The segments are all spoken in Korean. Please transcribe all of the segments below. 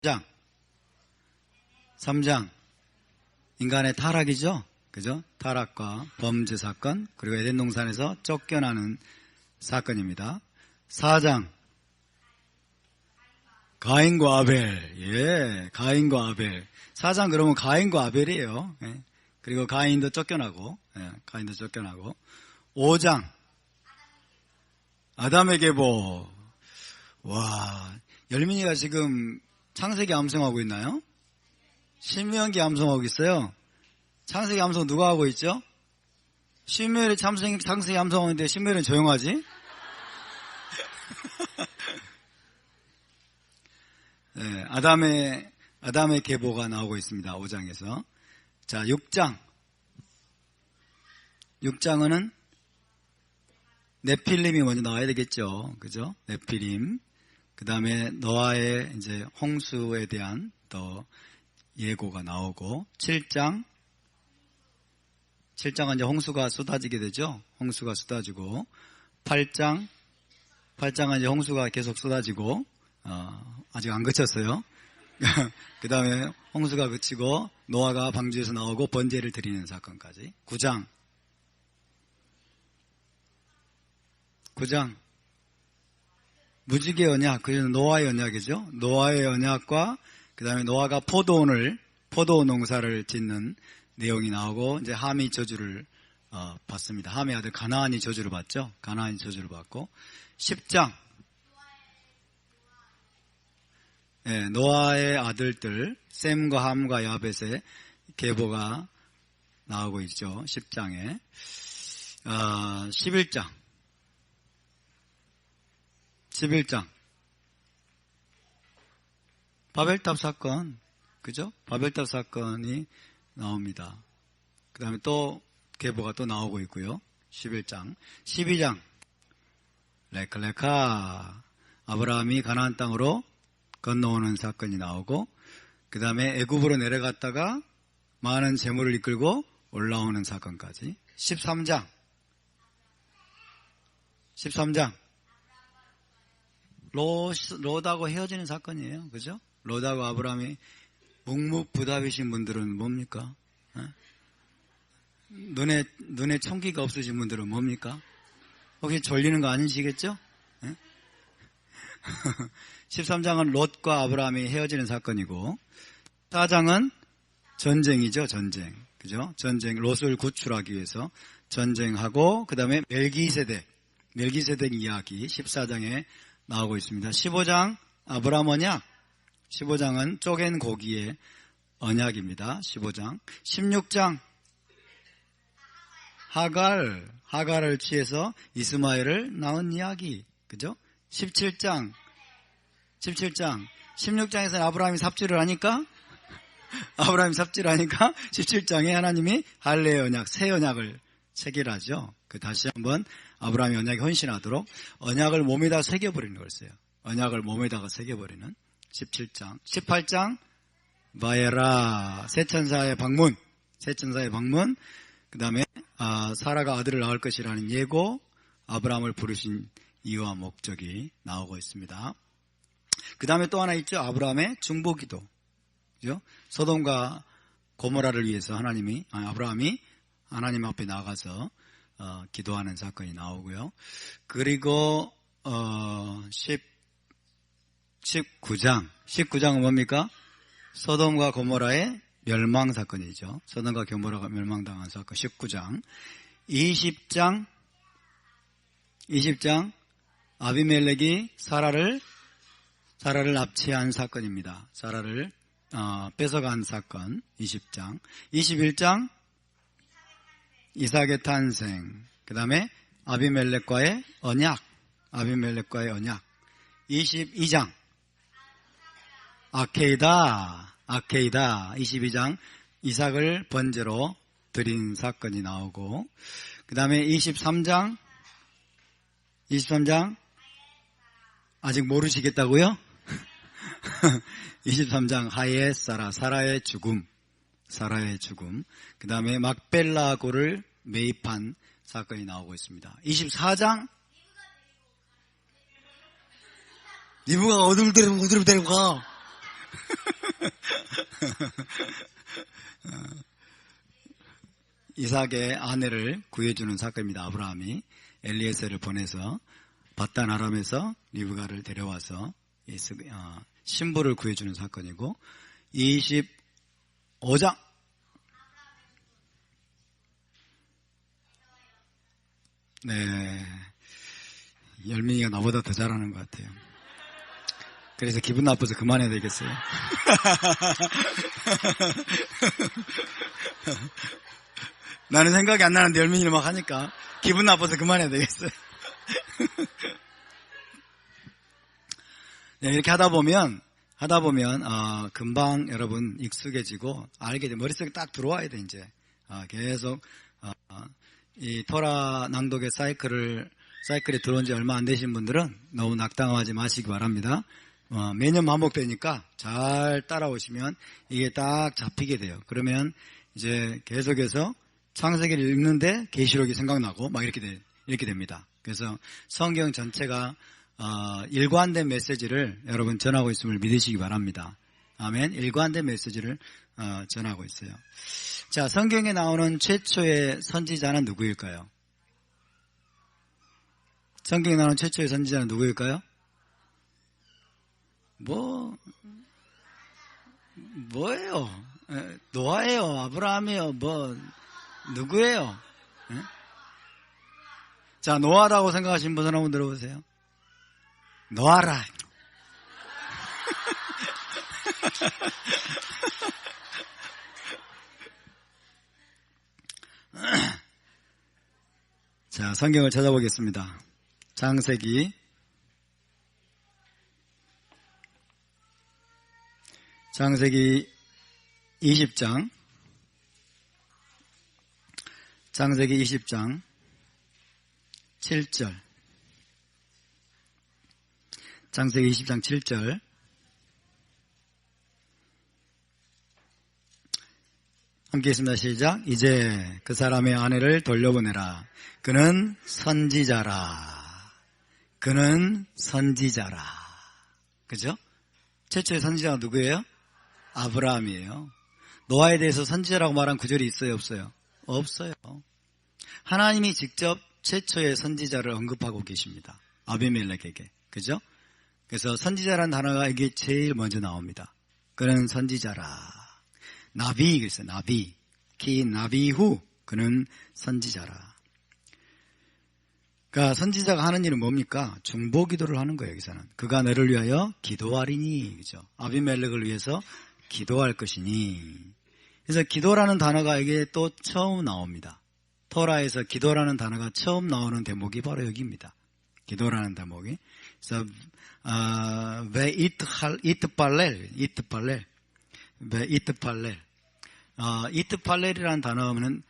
3장. 3장. 인간의 타락이죠. 그죠? 타락과 범죄 사건, 그리고 에덴 동산에서 쫓겨나는 사건입니다. 4장. 가인과 아벨. 예, 가인과 아벨. 4장 그러면 가인과 아벨이에요. 예. 그리고 가인도 쫓겨나고, 예, 가인도 쫓겨나고. 5장. 아담의 계보. 와, 열민이가 지금 창세기 암송하고 있나요? 신명기 암송하고 있어요. 창세기 암송 누가 하고 있죠? 신명일이 창세기 암송하는데 신명일은 조용하지? 네, 아담의 계보가 나오고 있습니다. 5장에서. 자, 6장. 6장은 네필림이 먼저 나와야 되겠죠. 그죠? 네필림. 그 다음에 노아의 이제 홍수에 대한 또 예고가 나오고, 7장은 이제 홍수가 쏟아지게 되죠. 홍수가 쏟아지고, 8장은 이제 홍수가 계속 쏟아지고, 아직 안 그쳤어요. 그 다음에 홍수가 그치고, 노아가 방주에서 나오고 번제를 드리는 사건까지. 9장. 무지개 언약, 그는 노아의 언약이죠. 노아의 언약과 그 다음에 노아가 포도 농사를 짓는 내용이 나오고, 이제 함이 저주를 받습니다. 함의 아들 가나안이 저주를 받죠. 가나안이 저주를 받고. 10장. 네, 노아의 아들들 셈과 함과 야벳의 계보가 나오고 있죠. 10장에. 11장. 바벨탑 사건, 그죠? 바벨탑 사건이 나옵니다. 그 다음에 또 계보가 또 나오고 있고요. 11장. 12장. 레카. 아브라함이 가나안 땅으로 건너오는 사건이 나오고, 그 다음에 애굽으로 내려갔다가 많은 재물을 이끌고 올라오는 사건까지. 13장. 롯하고 헤어지는 사건이에요. 그죠? 롯하고 아브라함이 묵묵부답이신 분들은 뭡니까? 눈에 청기가 없으신 분들은 뭡니까? 혹시 졸리는 거 아니시겠죠? 13장은 롯과 아브라함이 헤어지는 사건이고, 14장은 전쟁이죠. 전쟁. 그죠? 전쟁. 롯을 구출하기 위해서 전쟁하고, 그 다음에 멜기세덱 이야기 14장에 나오고 있습니다. 15장 아브라함 언약. 15장은 쪼갠 고기의 언약입니다. 15장. 16장 하갈을 취해서 이스마엘을 낳은 이야기. 그죠? 17장. 16장에서는 아브라함이 삽질을 하니까 17장에 하나님이 할례의 언약, 새 언약을 체결하죠. 다시 한번 아브라함이 언약에 헌신하도록 언약을 몸에다 새겨버리는 거였어요. 언약을 몸에다가 새겨버리는 17장. 18장 바에라, 새 천사의 방문. 그 다음에 사라가 아들을 낳을 것이라는 예고, 아브라함을 부르신 이유와 목적이 나오고 있습니다. 그 다음에 또 하나 있죠. 아브라함의 중보기도. 그죠? 소돔과 고모라를 위해서 아브라함이 하나님 앞에 나가서 기도하는 사건이 나오고요. 그리고 19장은 뭡니까? 소돔과 고모라의 멸망 사건이죠. 소돔과 고모라가 멸망당한 사건. 19장. 20장 아비멜렉이 사라를 납치한 사건입니다. 사라를 뺏어간 사건. 20장. 21장 이삭의 탄생. 그 다음에 아비멜렉과의 언약. 22장 아케이다. 22장 이삭을 번제로 드린 사건이 나오고, 그 다음에 23장 아직 모르시겠다고요? 23장 하예 사라의 죽음. 그 다음에 막벨라고를 매입한 사건이 나오고 있습니다. 24장 니부가 어디로 데리고 가? 이삭의 아내를 구해주는 사건입니다. 아브라함이 엘리에셀을 보내서 바단 아람에서 리브가를 데려와서 신부를 구해주는 사건이고, 25장 네, 열민이가 나보다 더 잘하는 것 같아요. 그래서 기분 나빠서 그만해야 되겠어요. 나는 생각이 안 나는데 열민이를 막 하니까 기분 나빠서 그만해야 되겠어요. 네, 이렇게 하다 보면 금방 여러분 익숙해지고 알게 돼. 머릿속에 딱 들어와야 돼. 이제 계속 이 토라 낭독의 사이클에 들어온 지 얼마 안 되신 분들은 너무 낙담하지 마시기 바랍니다. 매년 반복되니까 잘 따라오시면 이게 딱 잡히게 돼요. 그러면 이제 계속해서 창세기를 읽는데 계시록이 생각나고 막 이렇게 됩니다. 그래서 성경 전체가 일관된 메시지를 여러분 전하고 있음을 믿으시기 바랍니다. 아멘. 일관된 메시지를 전하고 있어요. 자, 성경에 나오는 최초의 선지자는 누구일까요? 성경에 나오는 최초의 선지자는 누구일까요? 뭐예요? 노아예요? 아브라함이에요? 누구예요? 에? 자, 노아라고 생각하시는 분은 한번 들어보세요. 노아라. 자, 성경을 찾아보겠습니다. 창세기 20장 창세기 20장 7절 창세기 20장 7절 함께 있습니다. 시작. 이제 그 사람의 아내를 돌려보내라. 그는 선지자라. 그죠? 최초의 선지자가 누구예요? 아브라함이에요. 노아에 대해서 선지자라고 말한 구절이 있어요? 없어요? 없어요. 하나님이 직접 최초의 선지자를 언급하고 계십니다. 아비멜렉에게. 그죠? 그래서 선지자라는 단어가 이게 제일 먼저 나옵니다. 그는 선지자라. 나비, 그랬어요. 나비. 키 나비후. 그는 선지자라. 그러니까 선지자가 하는 일은 뭡니까? 중보 기도를 하는 거예요, 여기서는. 그가 너를 위하여 기도하리니. 그죠? 아비멜렉을 위해서 기도할 것이니. 그래서 기도라는 단어가 이게 또 처음 나옵니다. 토라에서 기도라는 단어가 처음 나오는 대목이 바로 여기입니다. 기도라는 대목이. 그래서 왜 이트팔렐 이트팔렐이라는 단어는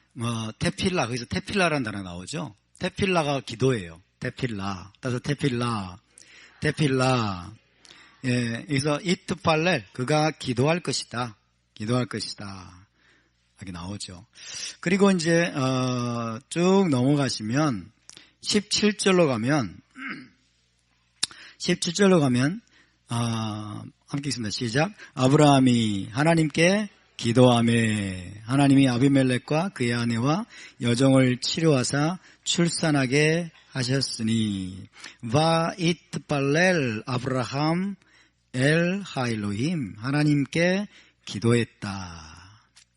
테필라, 거기서 테필라라는 단어가 나오죠. 테필라가 기도예요. 테필라. 따라서 테필라. 예, 그래서 이트팔렐, 그가 기도할 것이다. 이렇게 나오죠. 그리고 이제 쭉 넘어가시면 17절로 가면 함께 있습니다. 시작. 아브라함이 하나님께 기도하매 하나님이 아비멜렉과 그의 아내와 여종을 치료하사 출산하게 하셨으니 바 이트팔렐 아브라함 엘 하일로힘 하나님께 기도했다.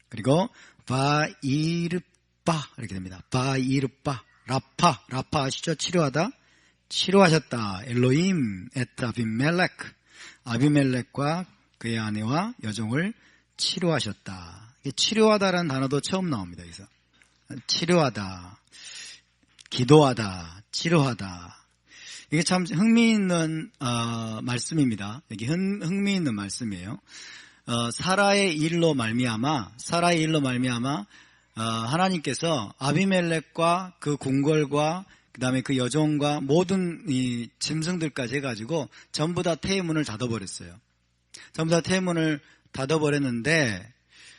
그리고 바이르빠 이렇게 됩니다. 바이르빠 라파 아시죠? 치료하셨다. 엘로힘 에트 아비멜렉과 그의 아내와 여종을 치료하셨다. 치료하다라는 단어도 처음 나옵니다. 여기서 치료하다, 기도하다, 치료하다. 이게 참 흥미있는 말씀입니다. 이게 흥미있는 말씀이에요. 사라의 일로 말미암아 하나님께서 아비멜렉과 그 궁궐과 그 다음에 그 여종과 모든 이 짐승들까지 해가지고 전부 다 태의문을 닫아버렸어요. 전부 다 태의문을 닫아버렸는데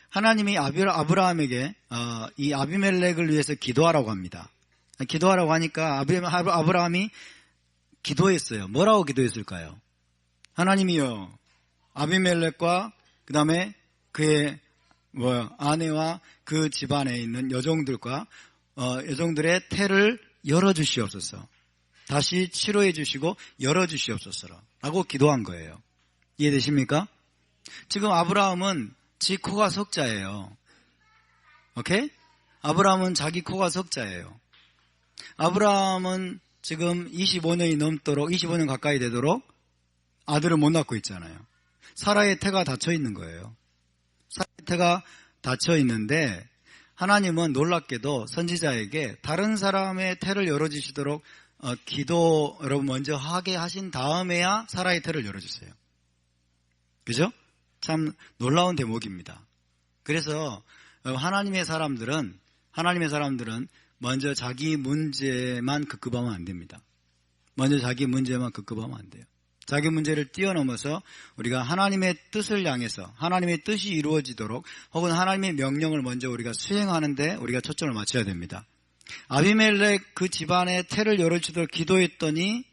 하나님이 아브라함에게 이 아비멜렉을 위해서 기도하라고 합니다. 기도하라고 하니까 아브라함이 기도했어요. 뭐라고 기도했을까요? 하나님이여, 아비멜렉과 그 다음에 그의 아내와 그 집안에 있는 여종들과 여종들의 태를 열어주시옵소서. 다시 치료해 주시고 열어주시옵소서라고 기도한 거예요. 이해되십니까? 지금 아브라함은 지 코가 석자예요. 오케이? 아브라함은 자기 코가 석자예요. 아브라함은 지금 25년 가까이 되도록 아들을 못 낳고 있잖아요. 사라의 태가 닫혀 있는 거예요. 사라의 태가 닫혀 있는데 하나님은 놀랍게도 선지자에게 다른 사람의 태를 열어주시도록 기도 여러분 먼저 하게 하신 다음에야 사라의 태를 열어주세요. 그죠? 참 놀라운 대목입니다. 그래서 하나님의 사람들은 먼저 자기 문제만 급급하면 안 됩니다. 먼저 자기 문제만 급급하면 안 돼요. 자기 문제를 뛰어넘어서 우리가 하나님의 뜻을 향해서 하나님의 뜻이 이루어지도록 혹은 하나님의 명령을 먼저 우리가 수행하는데 우리가 초점을 맞춰야 됩니다. 아비멜렉 그 집안의 태를 열어주도록 기도했더니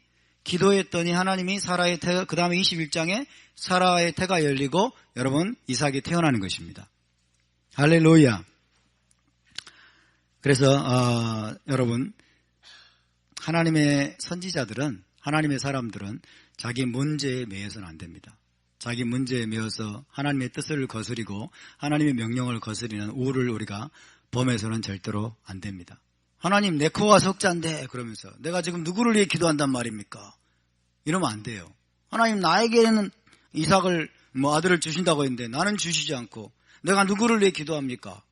하나님이 사라의 태, 그 다음에 21장에 사라의 태가 열리고 여러분 이삭이 태어나는 것입니다. 할렐루야. 그래서 여러분 하나님의 선지자들은 하나님의 사람들은 자기 문제에 매여서는 안 됩니다. 자기 문제에 매여서 하나님의 뜻을 거스리고 하나님의 명령을 거스리는 우를 우리가 범해서는 절대로 안 됩니다. 하나님 내 코가 석자인데 그러면서 내가 지금 누구를 위해 기도한단 말입니까? 이러면 안 돼요. 하나님 나에게는 이삭을 아들을 주신다고 했는데 나는 주시지 않고 내가 누구를 위해 기도합니까?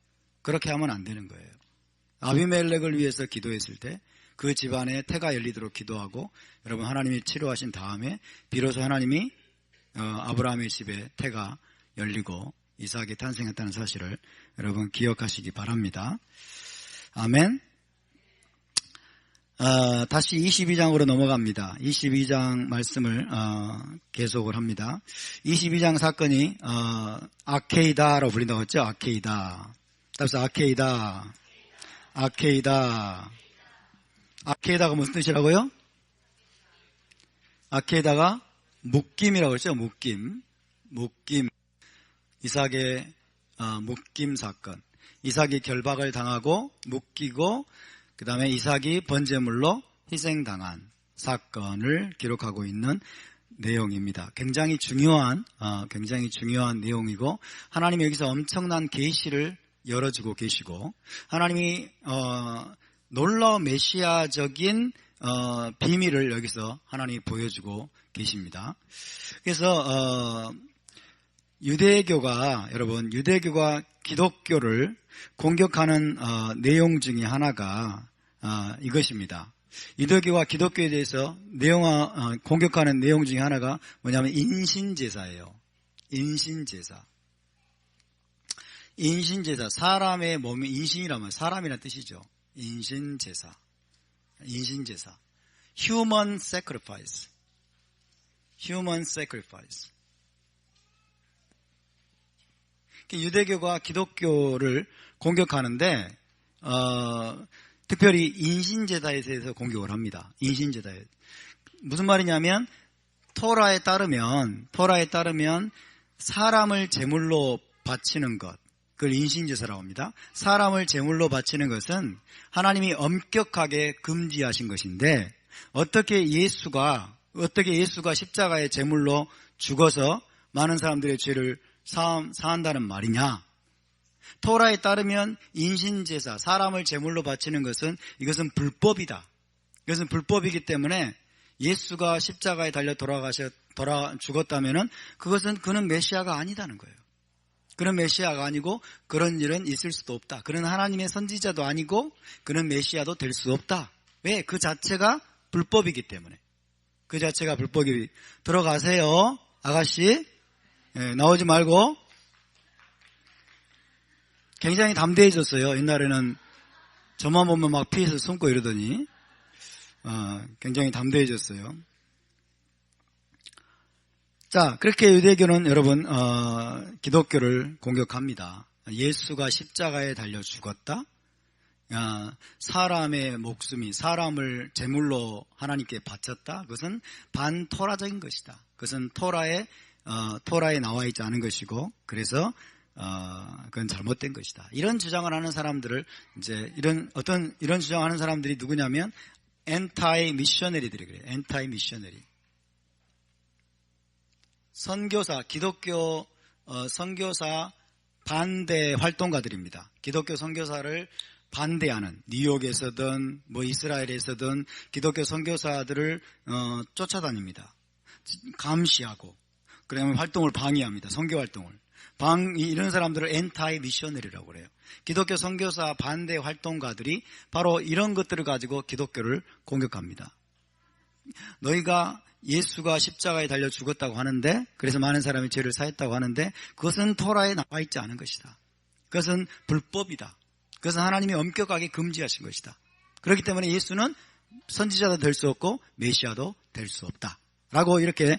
그렇게 하면 안 되는 거예요. 아비멜렉을 위해서 기도했을 때 그 집안에 태가 열리도록 기도하고 여러분 하나님이 치료하신 다음에 비로소 하나님이 아브라함의 집에 태가 열리고 이삭이 탄생했다는 사실을 여러분 기억하시기 바랍니다. 아멘. 다시 22장으로 넘어갑니다. 22장 말씀을 계속을 합니다. 22장 사건이 아케이다로 불린다고 했죠. 아케이다. 따라서 아케이다가 무슨 뜻이라고요? 아케이다가 묶임이라고 했죠. 묶임. 이삭의 묶임 사건. 이삭이 결박을 당하고 묶이고 그 다음에 이삭이 번제물로 희생당한 사건을 기록하고 있는 내용입니다. 굉장히 중요한 내용이고 하나님이 여기서 엄청난 계시를 열어주고 계시고 하나님이 놀라운 메시아적인 비밀을 여기서 하나님이 보여주고 계십니다. 그래서 유대교가 기독교를 공격하는 내용 중에 하나가 이것입니다. 유대교와 기독교에 대해서 공격하는 내용 중에 하나가 뭐냐면 인신제사예요. 인신제사. 사람의 몸이 인신이라면 사람이라는 뜻이죠. 인신제사. Human sacrifice. 유대교가 기독교를 공격하는데 특별히 인신제사에 대해서 공격을 합니다. 인신제사에. 무슨 말이냐면 토라에 따르면 사람을 제물로 바치는 것, 그걸 인신제사라고 합니다. 사람을 제물로 바치는 것은 하나님이 엄격하게 금지하신 것인데 어떻게 예수가 십자가의 제물로 죽어서 많은 사람들의 죄를 사한다는 말이냐? 토라에 따르면 인신제사, 사람을 제물로 바치는 것은 이것은 불법이다. 이것은 불법이기 때문에 예수가 십자가에 달려 죽었다면은 그는 메시아가 아니다는 거예요. 그는 메시아가 아니고 그런 일은 있을 수도 없다. 그는 하나님의 선지자도 아니고 그는 메시아도 될 수 없다. 왜? 그 자체가 불법이기 때문에. 들어가세요. 아가씨. 나오지 말고. 굉장히 담대해졌어요. 옛날에는 저만 보면 막 피해서 숨고 이러더니 굉장히 담대해졌어요. 자, 그렇게 유대교는 여러분 기독교를 공격합니다. 예수가 십자가에 달려 죽었다. 사람의 목숨이 사람을 제물로 하나님께 바쳤다. 그것은 반토라적인 것이다. 그것은 토라의 토라에 나와 있지 않은 것이고, 그래서 그건 잘못된 것이다. 이런 주장을 하는 사람들을 이제 이런 주장하는 사람들이 누구냐면 엔타이 미셔너리들이 그래요. 엔타이 미셔너리. 선교사, 기독교 선교사 반대 활동가들입니다. 기독교 선교사를 반대하는, 뉴욕에서든 뭐 이스라엘에서든 기독교 선교사들을 쫓아다닙니다. 감시하고, 그러면 활동을 방해합니다. 선교 활동을. 이런 사람들을 엔타이 미셔너리라고 그래요. 기독교 선교사 반대 활동가들이 바로 이런 것들을 가지고 기독교를 공격합니다. 너희가 예수가 십자가에 달려 죽었다고 하는데, 그래서 많은 사람이 죄를 사했다고 하는데, 그것은 토라에 나와 있지 않은 것이다. 그것은 불법이다. 그것은 하나님이 엄격하게 금지하신 것이다. 그렇기 때문에 예수는 선지자도 될 수 없고 메시아도 될 수 없다. 라고 이렇게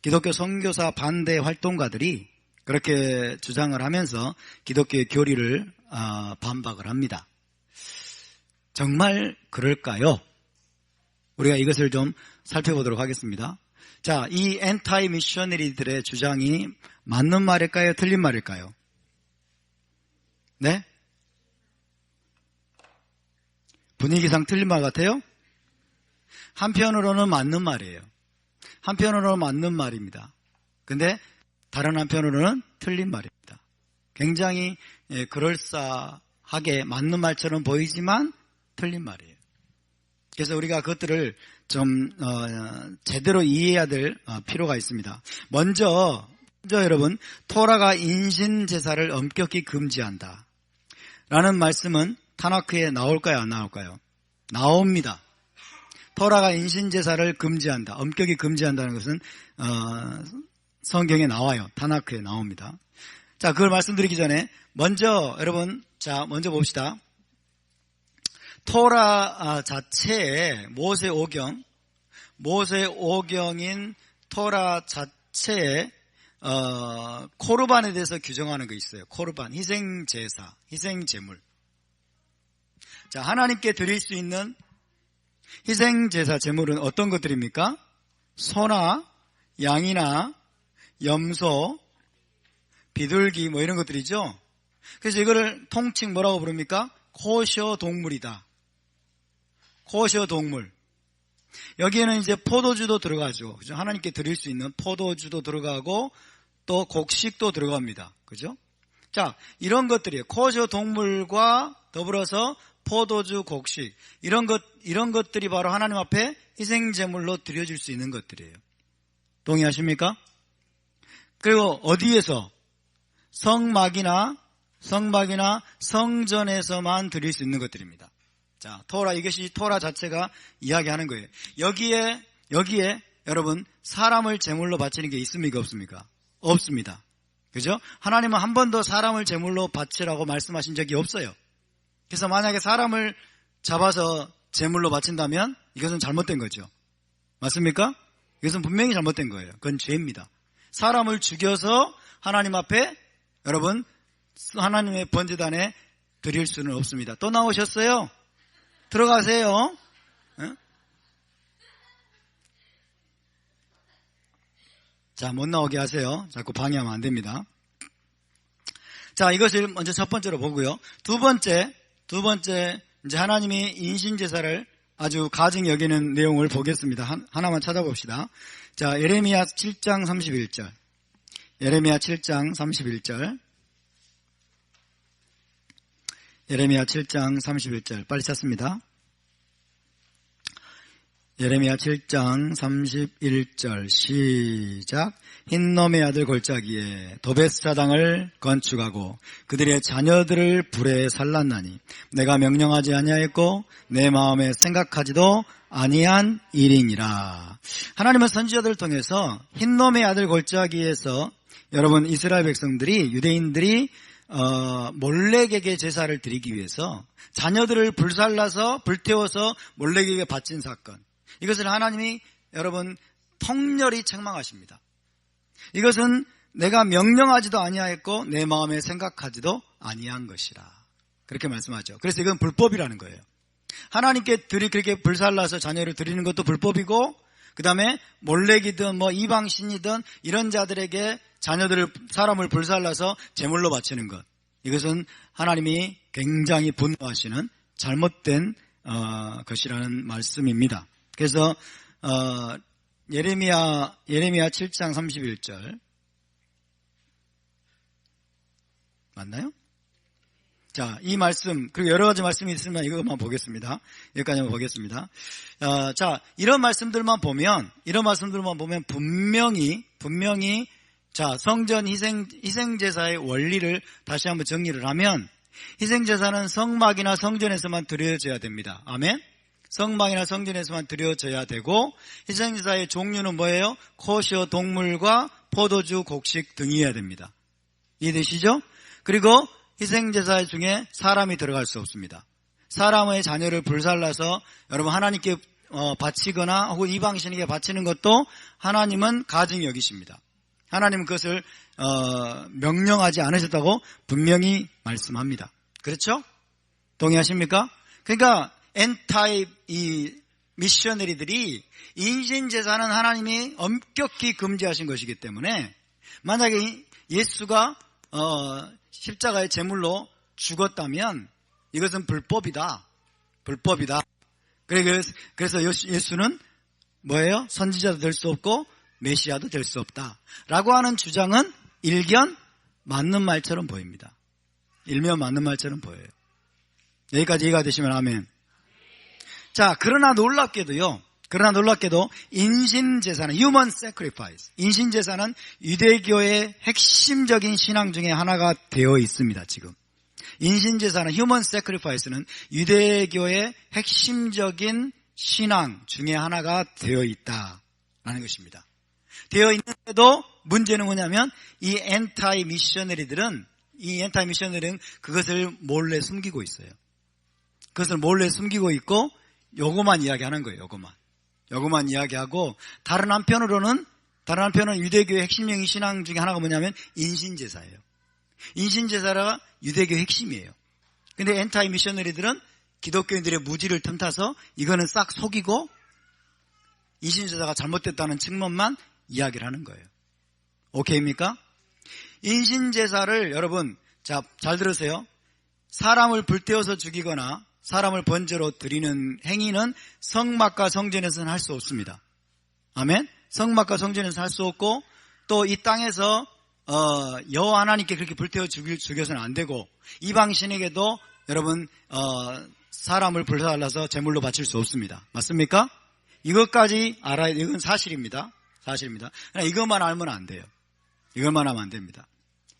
기독교 선교사 반대 활동가들이 그렇게 주장을 하면서 기독교의 교리를 반박을 합니다. 정말 그럴까요? 우리가 이것을 좀 살펴보도록 하겠습니다. 자, 이 엔타이 미셔너리들의 주장이 맞는 말일까요? 틀린 말일까요? 네? 분위기상 틀린 말 같아요? 한편으로는 맞는 말이에요. 한편으로는 맞는 말입니다. 근데 다른 한편으로는 틀린 말입니다. 굉장히 그럴싸하게 맞는 말처럼 보이지만 틀린 말이에요. 그래서 우리가 그것들을 좀 제대로 이해해야 될 필요가 있습니다. 먼저 여러분, 토라가 인신 제사를 엄격히 금지한다 라는 말씀은 타나크에 나올까요? 안 나올까요? 나옵니다. 토라가 인신 제사를 금지한다, 엄격히 금지한다는 것은 성경에 나와요. 타나크에 나옵니다. 자, 그걸 말씀드리기 전에 먼저 여러분, 자, 먼저 봅시다. 토라 자체에 모세 오경인 토라 자체에 코르반에 대해서 규정하는 게 있어요. 코르반, 희생제사, 희생제물. 자, 하나님께 드릴 수 있는 희생제사 제물은 어떤 것들입니까? 소나 양이나 염소, 비둘기 뭐 이런 것들이죠. 그래서 이거를 통칭 뭐라고 부릅니까? 코셔 동물이다. 코셔 동물. 여기에는 이제 포도주도 들어가죠. 그죠? 하나님께 드릴 수 있는 포도주도 들어가고 또 곡식도 들어갑니다. 그죠? 자, 이런 것들이에요. 코셔 동물과 더불어서 포도주, 곡식, 이런 것들이 바로 하나님 앞에 희생제물로 드려질 수 있는 것들이에요. 동의하십니까? 그리고 어디에서? 성막이나 성전에서만 드릴 수 있는 것들입니다. 자, 이것이 토라 자체가 이야기하는 거예요. 여기에 여러분, 사람을 제물로 바치는 게 있습니까? 없습니까? 없습니다. 그죠? 하나님은 한 번도 사람을 제물로 바치라고 말씀하신 적이 없어요. 그래서 만약에 사람을 잡아서 제물로 바친다면 이것은 잘못된 거죠. 맞습니까? 이것은 분명히 잘못된 거예요. 그건 죄입니다. 사람을 죽여서 하나님 앞에 여러분, 하나님의 번제단에 드릴 수는 없습니다. 또 나오셨어요? 들어가세요. 응? 자, 못 나오게 하세요. 자꾸 방해하면 안 됩니다. 자, 이것을 먼저 첫 번째로 보고요. 두 번째, 이제 하나님이 인신제사를 아주 가증히 여기는 내용을 보겠습니다. 하나만 찾아봅시다. 자, 예레미야 7장 31절. 예레미야 7장 31절. 예레미야 7장 31절. 빨리 찾습니다. 예레미야 7장 31절 시작. 흰놈의 아들 골짜기에 도베스라당을 건축하고 그들의 자녀들을 불에 살랐나니 내가 명령하지 아니하였고 내 마음에 생각하지도 아니한 일이니라. 하나님은 선지자들을 통해서 흰놈의 아들 골짜기에서 여러분, 이스라엘 백성들이, 유대인들이 몰렉에게 제사를 드리기 위해서 자녀들을 불살라서 불태워서 몰렉에게 바친 사건, 이것을 하나님이 여러분 통렬히 책망하십니다. 이것은 내가 명령하지도 아니하였고 내 마음에 생각하지도 아니한 것이라, 그렇게 말씀하죠. 그래서 이건 불법이라는 거예요. 하나님께 그렇게 불살라서 자녀를 드리는 것도 불법이고, 그 다음에 몰렉이든 이방신이든 이런 자들에게 사람을 불살라서 제물로 바치는 것. 이것은 하나님이 굉장히 분노하시는 잘못된 것이라는 말씀입니다. 그래서 예레미야 7장 31절 맞나요? 자, 이 말씀, 그리고 여러 가지 말씀이 있으면 이것만 보겠습니다. 여기까지만 보겠습니다. 자, 이런 말씀들만 보면 분명히, 자, 성전 희생제사의 원리를 다시 한번 정리를 하면, 희생제사는 성막이나 성전에서만 드려져야 됩니다. 아멘? 성막이나 성전에서만 드려져야 되고, 희생제사의 종류는 뭐예요? 코시어 동물과 포도주, 곡식 등이어야 됩니다. 이해되시죠? 그리고 희생제사 중에 사람이 들어갈 수 없습니다. 사람의 자녀를 불살라서 여러분 하나님께 바치거나 혹은 이방신에게 바치는 것도 하나님은 가증히 여기십니다. 하나님은 그것을 명령하지 않으셨다고 분명히 말씀합니다. 그렇죠? 동의하십니까? 그러니까 엔타입 이 미셔너리들이 인신제사는 하나님이 엄격히 금지하신 것이기 때문에 만약에 예수가 십자가의 제물로 죽었다면 이것은 불법이다. 그래서 예수는 뭐예요? 선지자도 될 수 없고 메시아도 될 수 없다. 라고 하는 주장은 일견 맞는 말처럼 보입니다. 일면 맞는 말처럼 보여요. 여기까지 이해가 되시면 아멘. 자, 그러나 놀랍게도 인신제사는 human sacrifice, 인신제사는 유대교의 핵심적인 신앙 중에 하나가 되어 있습니다. 지금 인신제사는 human sacrifice는 유대교의 핵심적인 신앙 중에 하나가 되어 있다라는 것입니다. 되어 있는데도 문제는 뭐냐면 이 엔타이 미셔너리들은 그것을 몰래 숨기고 있어요. 그것을 몰래 숨기고 있고 요거만 이야기하는 거예요. 요거만 이야기하고 다른 한편으로는 유대교의 핵심적인 신앙 중에 하나가 뭐냐면 인신제사예요. 인신제사가 유대교의 핵심이에요. 근데 엔타이 미셔너리들은 기독교인들의 무지를 틈타서 이거는 싹 속이고 인신제사가 잘못됐다는 측면만 이야기를 하는 거예요. 오케이입니까? 인신제사를 여러분 잘 들으세요. 사람을 불태워서 죽이거나 사람을 번제로 드리는 행위는 성막과 성전에서는 할 수 없습니다. 아멘? 성막과 성전에서 할 수 없고 또 이 땅에서 여호와 하나님께 그렇게 불태워 죽여서는 안 되고 이방신에게도 여러분 사람을 불살라서 제물로 바칠 수 없습니다. 맞습니까? 이것까지 알아야 이건 사실입니다. 그러나 이것만 알면 안 돼요. 이것만 하면 안 됩니다.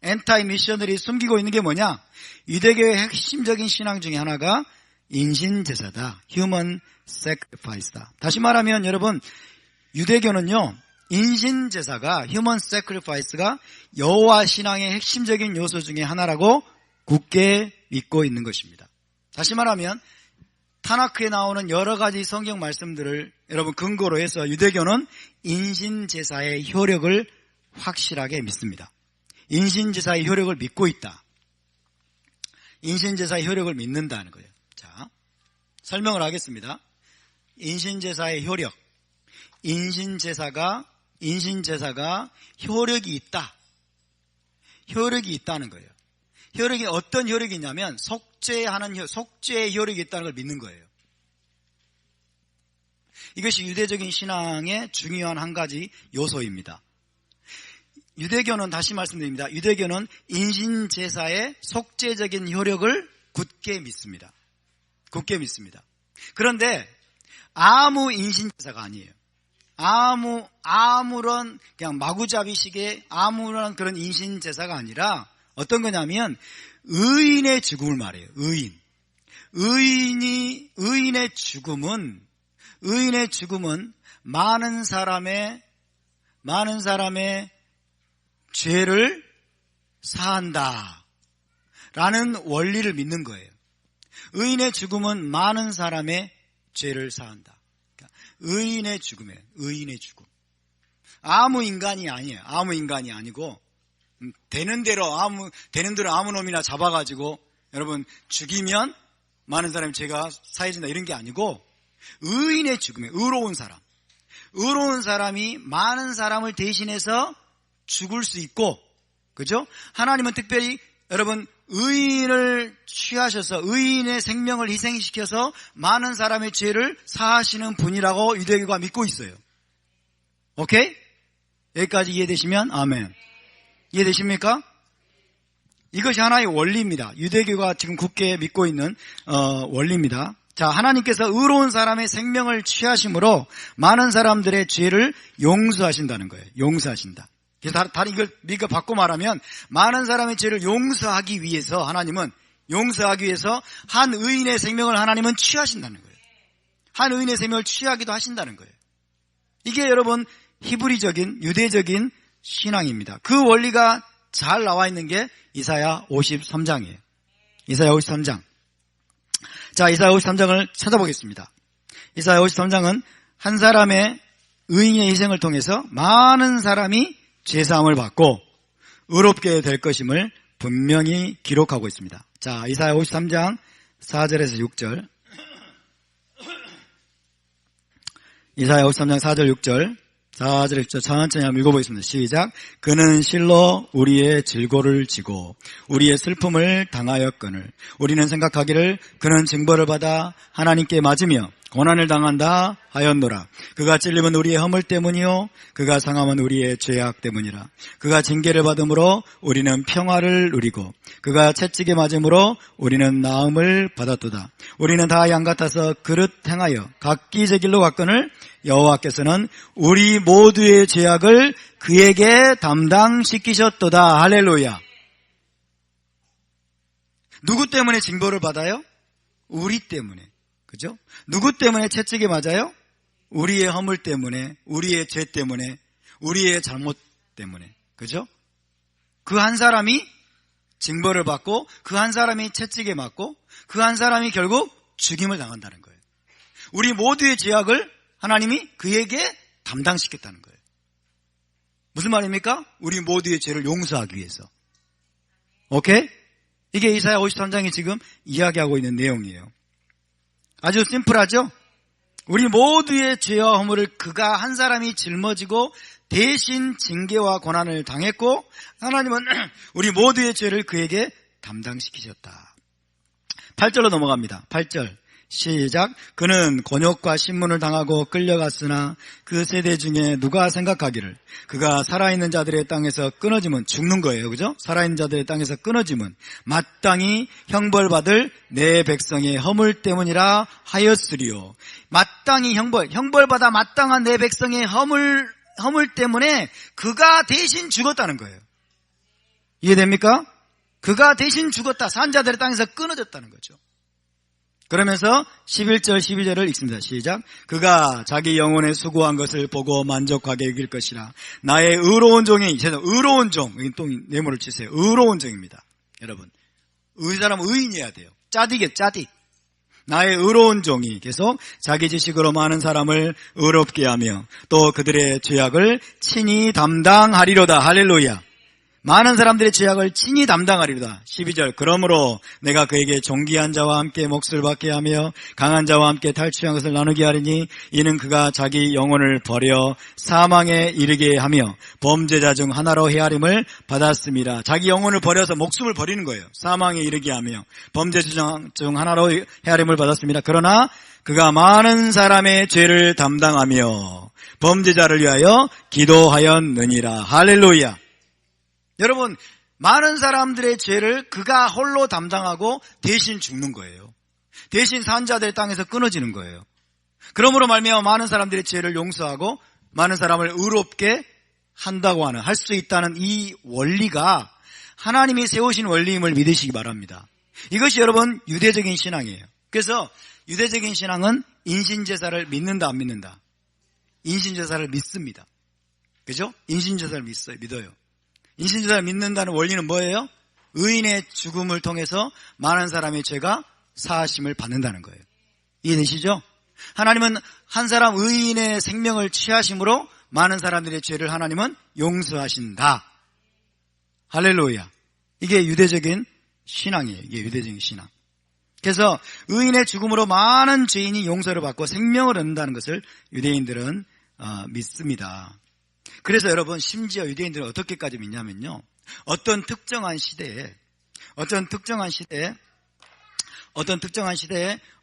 엔타이 미셔너리 숨기고 있는 게 뭐냐? 유대교의 핵심적인 신앙 중에 하나가 인신제사다. human sacrifice다. 다시 말하면 여러분 유대교는요. 인신제사가 human sacrifice가 여호와 신앙의 핵심적인 요소 중에 하나라고 굳게 믿고 있는 것입니다. 다시 말하면 타나크에 나오는 여러 가지 성경 말씀들을 여러분 근거로 해서 유대교는 인신제사의 효력을 확실하게 믿습니다. 인신제사의 효력을 믿고 있다. 인신제사의 효력을 믿는다는 거예요. 자, 설명을 하겠습니다. 인신제사의 효력. 인신제사가 효력이 있다. 효력이 있다는 거예요. 효력이 어떤 효력이 있냐면 속죄의 효력이 있다는 걸 믿는 거예요. 이것이 유대적인 신앙의 중요한 한 가지 요소입니다. 유대교는 다시 말씀드립니다. 유대교는 인신제사의 속죄적인 효력을 굳게 믿습니다. 그런데 아무 인신제사가 아니에요. 아무런 그냥 마구잡이식의 아무런 그런 인신제사가 아니라 어떤 거냐면 의인의 죽음을 말해요. 의인의 죽음은 많은 사람의 죄를 사한다 라는 원리를 믿는 거예요. 의인의 죽음은 많은 사람의 죄를 사한다. 그러니까 의인의 죽음. 아무 인간이 아니고 되는 대로 아무 놈이나 잡아가지고 여러분 죽이면 많은 사람이 죄가 사해진다 이런 게 아니고 의인의 죽음에 의로운 사람. 의로운 사람이 많은 사람을 대신해서 죽을 수 있고, 그죠? 하나님은 특별히 여러분 의인을 취하셔서 의인의 생명을 희생시켜서 많은 사람의 죄를 사하시는 분이라고 유대교가 믿고 있어요. 오케이? 여기까지 이해되시면 아멘. 이해되십니까? 이것이 하나의 원리입니다. 유대교가 지금 굳게 믿고 있는 원리입니다. 자, 하나님께서 의로운 사람의 생명을 취하심으로 많은 사람들의 죄를 용서하신다는 거예요. 용서하신다. 그래서 다른 이걸 바꿔 말하면 많은 사람의 죄를 용서하기 위해서 하나님은 용서하기 위해서 한 의인의 생명을 하나님은 취하신다는 거예요. 한 의인의 생명을 취하기도 하신다는 거예요. 이게 여러분 히브리적인 유대적인 신앙입니다. 그 원리가 잘 나와 있는 게 이사야 53장이에요. 이사야 53장. 자, 이사야 53장을 찾아보겠습니다. 이사야 53장은 한 사람의 의인의 희생을 통해서 많은 사람이 죄사함을 받고 의롭게 될 것임을 분명히 기록하고 있습니다. 자, 이사야 53장 4절에서 6절. 이사야 53장 4절 6절. 4절 6절 천천히 한번 읽어보겠습니다. 시작. 그는 실로 우리의 질고를 지고 우리의 슬픔을 당하였거늘 우리는 생각하기를 그는 징벌을 받아 하나님께 맞으며 고난을 당한다 하였노라. 그가 찔림은 우리의 허물 때문이요 그가 상함은 우리의 죄악 때문이라. 그가 징계를 받음으로 우리는 평화를 누리고 그가 채찍에 맞음으로 우리는 나음을 받았도다. 우리는 다 양 같아서 그릇 행하여 각기 제 길로 갔거늘 여호와께서는 우리 모두의 죄악을 그에게 담당시키셨도다. 할렐루야. 누구 때문에 징벌을 받아요? 우리 때문에. 그죠? 누구 때문에 채찍에 맞아요? 우리의 허물 때문에, 우리의 죄 때문에, 우리의 잘못 때문에. 그죠? 그 한 사람이 징벌을 받고 그 한 사람이 채찍에 맞고 그 한 사람이 결국 죽임을 당한다는 거예요. 우리 모두의 죄악을 하나님이 그에게 담당시켰다는 거예요. 무슨 말입니까? 우리 모두의 죄를 용서하기 위해서. 오케이? 이게 이사야 53장이 지금 이야기하고 있는 내용이에요. 아주 심플하죠? 우리 모두의 죄와 허물을 그가 한 사람이 짊어지고 대신 징계와 고난을 당했고 하나님은 우리 모두의 죄를 그에게 담당시키셨다. 8절로 넘어갑니다. 8절 시작. 그는 곤욕과 신문을 당하고 끌려갔으나 그 세대 중에 누가 생각하기를 그가 살아있는 자들의 땅에서 끊어지면 죽는 거예요. 그죠? 살아있는 자들의 땅에서 끊어지면 마땅히 형벌받을 내 백성의 허물 때문이라 하였으리요. 마땅히 형벌받아 마땅한 내 백성의 허물 때문에 그가 대신 죽었다는 거예요. 이해됩니까? 그가 대신 죽었다. 산 자들의 땅에서 끊어졌다는 거죠. 그러면서 11절 12절을 읽습니다. 시작. 그가 자기 영혼에 수고한 것을 보고 만족하게 여길 것이라. 나의 의로운 종이, 의로운 종, 또 네모를 치세요. 의로운 종입니다. 여러분, 사람은 의인이어야 돼요. 짜디게 짜디. 나의 의로운 종이 계속 자기 지식으로 많은 사람을 의롭게 하며 또 그들의 죄악을 친히 담당하리로다. 할렐루야. 많은 사람들의 죄악을 친히 담당하리로다. 12절. 그러므로 내가 그에게 존귀한 자와 함께 몫을 받게 하며 강한 자와 함께 탈취한 것을 나누게 하리니 이는 그가 자기 영혼을 버려 사망에 이르게 하며 범죄자 중 하나로 헤아림을 받았습니다. 자기 영혼을 버려서 목숨을 버리는 거예요. 사망에 이르게 하며 범죄자 중 하나로 헤아림을 받았습니다. 그러나 그가 많은 사람의 죄를 담당하며 범죄자를 위하여 기도하였느니라. 할렐루야. 여러분, 많은 사람들의 죄를 그가 홀로 담당하고 대신 죽는 거예요. 대신 산자들의 땅에서 끊어지는 거예요. 그러므로 말미암아 많은 사람들의 죄를 용서하고 많은 사람을 의롭게 한다고 하는, 할 수 있다는 이 원리가 하나님이 세우신 원리임을 믿으시기 바랍니다. 이것이 여러분 유대적인 신앙이에요. 그래서 유대적인 신앙은 인신제사를 믿는다 안 믿는다? 인신제사를 믿습니다. 그죠? 인신제사를 믿어요. 인신제사를 믿는다는 원리는 뭐예요? 의인의 죽음을 통해서 많은 사람의 죄가 사하심을 받는다는 거예요. 이해되시죠? 하나님은 한 사람 의인의 생명을 취하심으로 많은 사람들의 죄를 하나님은 용서하신다. 할렐루야. 이게 유대적인 신앙이에요. 이게 유대적인 신앙. 그래서 의인의 죽음으로 많은 죄인이 용서를 받고 생명을 얻는다는 것을 유대인들은 믿습니다. 그래서 여러분, 심지어 유대인들은 어떻게까지 믿냐면요, 어떤 특정한 시대에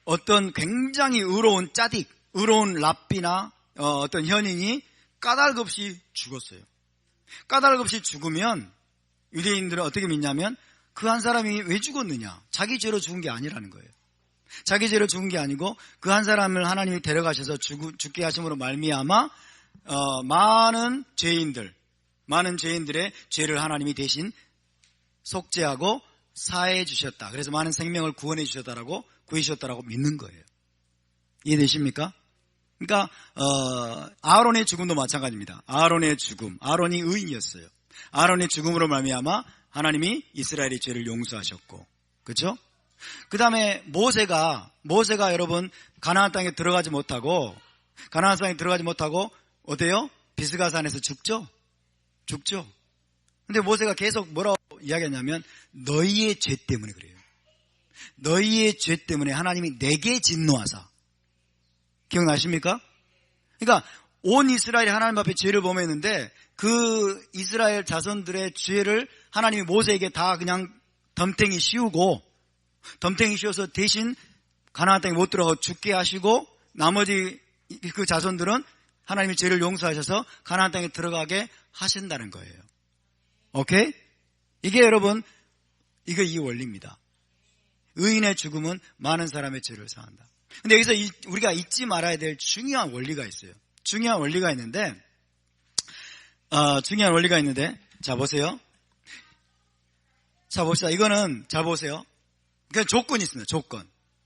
어떤 굉장히 의로운 짜딕, 의로운 랍비나 어떤 현인이 까닭 없이 죽었어요. 까닭 없이 죽으면 유대인들은 어떻게 믿냐면, 그 한 사람이 왜 죽었느냐, 자기 죄로 죽은 게 아니라는 거예요. 자기 죄로 죽은 게 아니고 그 한 사람을 하나님이 데려가셔서 죽게 하심으로 말미암아 많은 죄인들의 죄를 하나님이 대신 속죄하고 사해 주셨다. 그래서 많은 생명을 구원해 구해주셨다라고 믿는 거예요. 이해되십니까? 그러니까 아론의 죽음도 마찬가지입니다. 아론의 죽음, 아론이 의인이었어요. 아론의 죽음으로 말미암아 하나님이 이스라엘의 죄를 용서하셨고, 그렇죠? 그 다음에 모세가 여러분 가나안 땅에 들어가지 못하고 어때요? 비스가산에서 죽죠. 근데 모세가 계속 뭐라고 이야기했냐면, 너희의 죄 때문에 그래요. 너희의 죄 때문에 하나님이 내게 진노하사. 기억나십니까? 그러니까 온 이스라엘이 하나님 앞에 죄를 범했는데, 그 이스라엘 자손들의 죄를 하나님이 모세에게 다 그냥 덤탱이 씌워서 대신 가나안 땅에 못 들어가 죽게 하시고, 나머지 그 자손들은 하나님이 죄를 용서하셔서 가나안 땅에 들어가게 하신다는 거예요. 오케이? 이게 여러분, 이거 이 원리입니다. 의인의 죽음은 많은 사람의 죄를 사한다. 근데 여기서 우리가 잊지 말아야 될 중요한 원리가 있어요. 중요한 원리가 있는데, 자, 보세요. 자, 봅시다. 이거는, 잘 보세요. 그러니까 조건이 있습니다.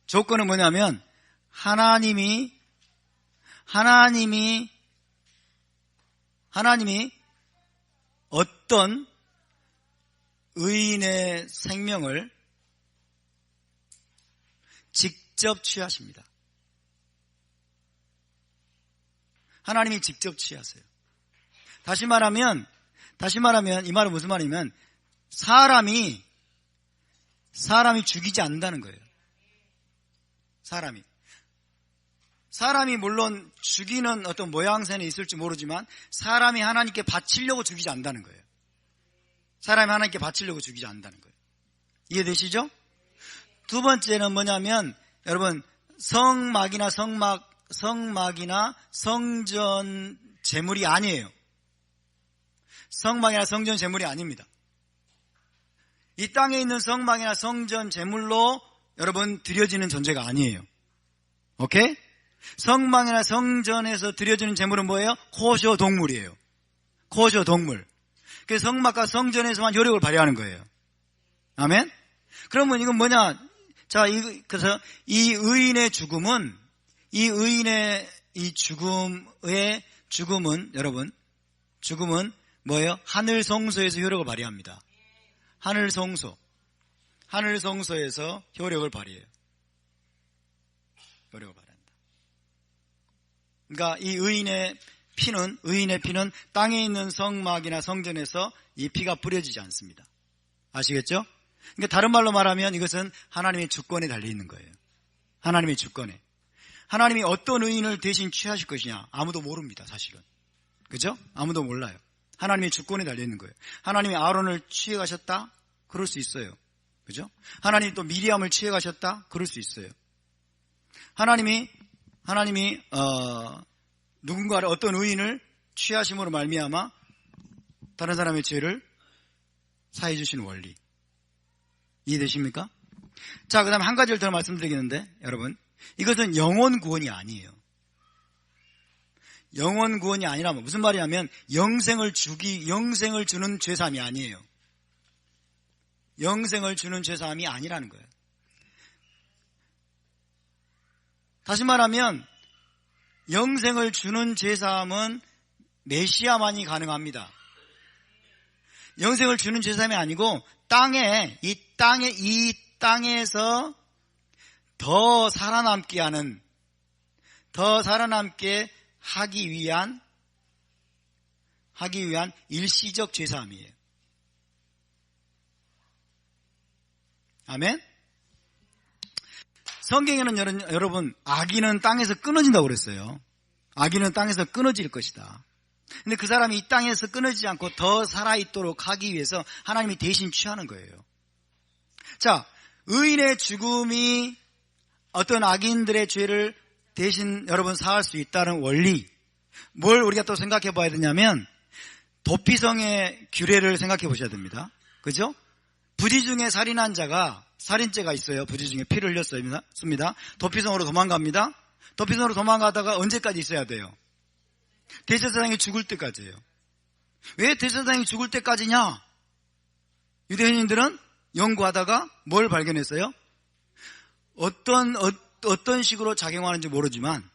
조건은 뭐냐면, 하나님이 어떤 의인의 생명을 직접 취하십니다. 하나님이 직접 취하세요. 다시 말하면 이 말은 무슨 말이냐면, 사람이 죽이지 않는다는 거예요. 사람이 물론 죽이는 어떤 모양새는 있을지 모르지만, 사람이 하나님께 바치려고 죽이지 않는다는 거예요. 이해되시죠? 두 번째는 뭐냐면, 여러분, 성막이나 성전 제물이 아니에요. 성막이나 성전 제물이 아닙니다. 이 땅에 있는 성막이나 성전 제물로 여러분 드려지는 존재가 아니에요. 오케이? 성막이나 성전에서 드려지는 제물은 뭐예요? 코셔 동물이에요. 그래서 성막과 성전에서만 효력을 발휘하는 거예요. 아멘? 그러면 이건 뭐냐? 자, 그래서 이 의인의 죽음은 여러분, 죽음은 뭐예요? 하늘 성소에서 효력을 발휘합니다. 하늘 성소에서 효력을 발휘해요. 그러니까 이 의인의 피는 땅에 있는 성막이나 성전에서 이 피가 뿌려지지 않습니다. 아시겠죠? 그러니까 다른 말로 말하면 이것은 하나님의 주권에 달려 있는 거예요. 하나님의 주권에. 하나님이 어떤 의인을 대신 취하실 것이냐, 아무도 모릅니다, 사실은. 그죠? 아무도 몰라요. 하나님의 주권에 달려 있는 거예요. 하나님이 아론을 취해 가셨다? 그럴 수 있어요. 그죠? 하나님이 또 미리암을 취해 가셨다? 그럴 수 있어요. 하나님이 누군가를, 어떤 의인을 취하심으로 말미암아 다른 사람의 죄를 사해 주시는 원리. 이해되십니까? 자, 그 다음에 한 가지를 더 말씀드리겠는데, 여러분, 이것은 영혼 구원이 아니에요. 영혼 구원이 아니라면 무슨 말이냐면, 영생을 주는 죄사함이 아니에요. 영생을 주는 죄사함이 아니라는 거예요. 다시 말하면 영생을 주는 죄사함은 메시아만이 가능합니다. 영생을 주는 죄사함이 아니고, 이 땅에서 더 살아남게 하기 위한 일시적 죄사함이에요. 아멘? 성경에는 여러분, 악인은 땅에서 끊어진다고 그랬어요. 악인은 땅에서 끊어질 것이다. 근데 그 사람이 이 땅에서 끊어지지 않고 더 살아있도록 하기 위해서 하나님이 대신 취하는 거예요. 자, 의인의 죽음이 어떤 악인들의 죄를 대신 여러분 사할 수 있다는 원리, 뭘 우리가 또 생각해 봐야 되냐면 도피성의 규례를 생각해 보셔야 됩니다. 그죠? 부지 중에 살인한 자가, 살인죄가 있어요. 부지 중에 피를 흘렸습니다. 도피성으로 도망갑니다. 도피성으로 도망가다가 언제까지 있어야 돼요? 대제사장이 죽을 때까지예요. 왜 대제사장이 죽을 때까지냐? 유대인들은 연구하다가 뭘 발견했어요? 어떤 식으로 작용하는지 모르지만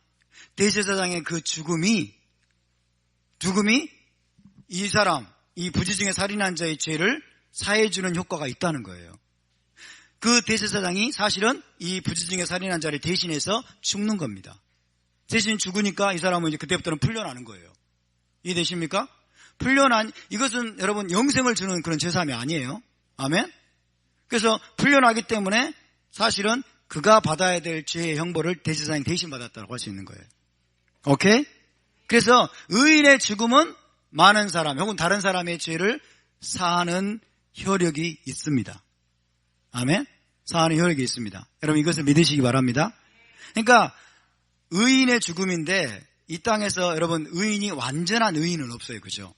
대제사장의 그 죽음이 이 사람, 이 부지 중에 살인한 자의 죄를 사해주는 효과가 있다는 거예요. 그 대제사장이 사실은 이 부지 중에 살인한 자를 대신해서 죽는 겁니다. 대신 죽으니까 이 사람은 이제 그때부터는 풀려나는 거예요. 이해되십니까? 이것은 여러분 영생을 주는 그런 제사함이 아니에요. 아멘? 그래서 풀려나기 때문에 사실은 그가 받아야 될 죄의 형벌을 대제사장이 대신 받았다고 할 수 있는 거예요. 오케이? 그래서 의인의 죽음은 많은 사람 혹은 다른 사람의 죄를 사하는 효력이 있습니다. 아멘? 사하는 효력이 있습니다. 여러분 이것을 믿으시기 바랍니다. 그러니까 의인의 죽음인데 이 땅에서 여러분 의인이 완전한 의인은 없어요. 그죠?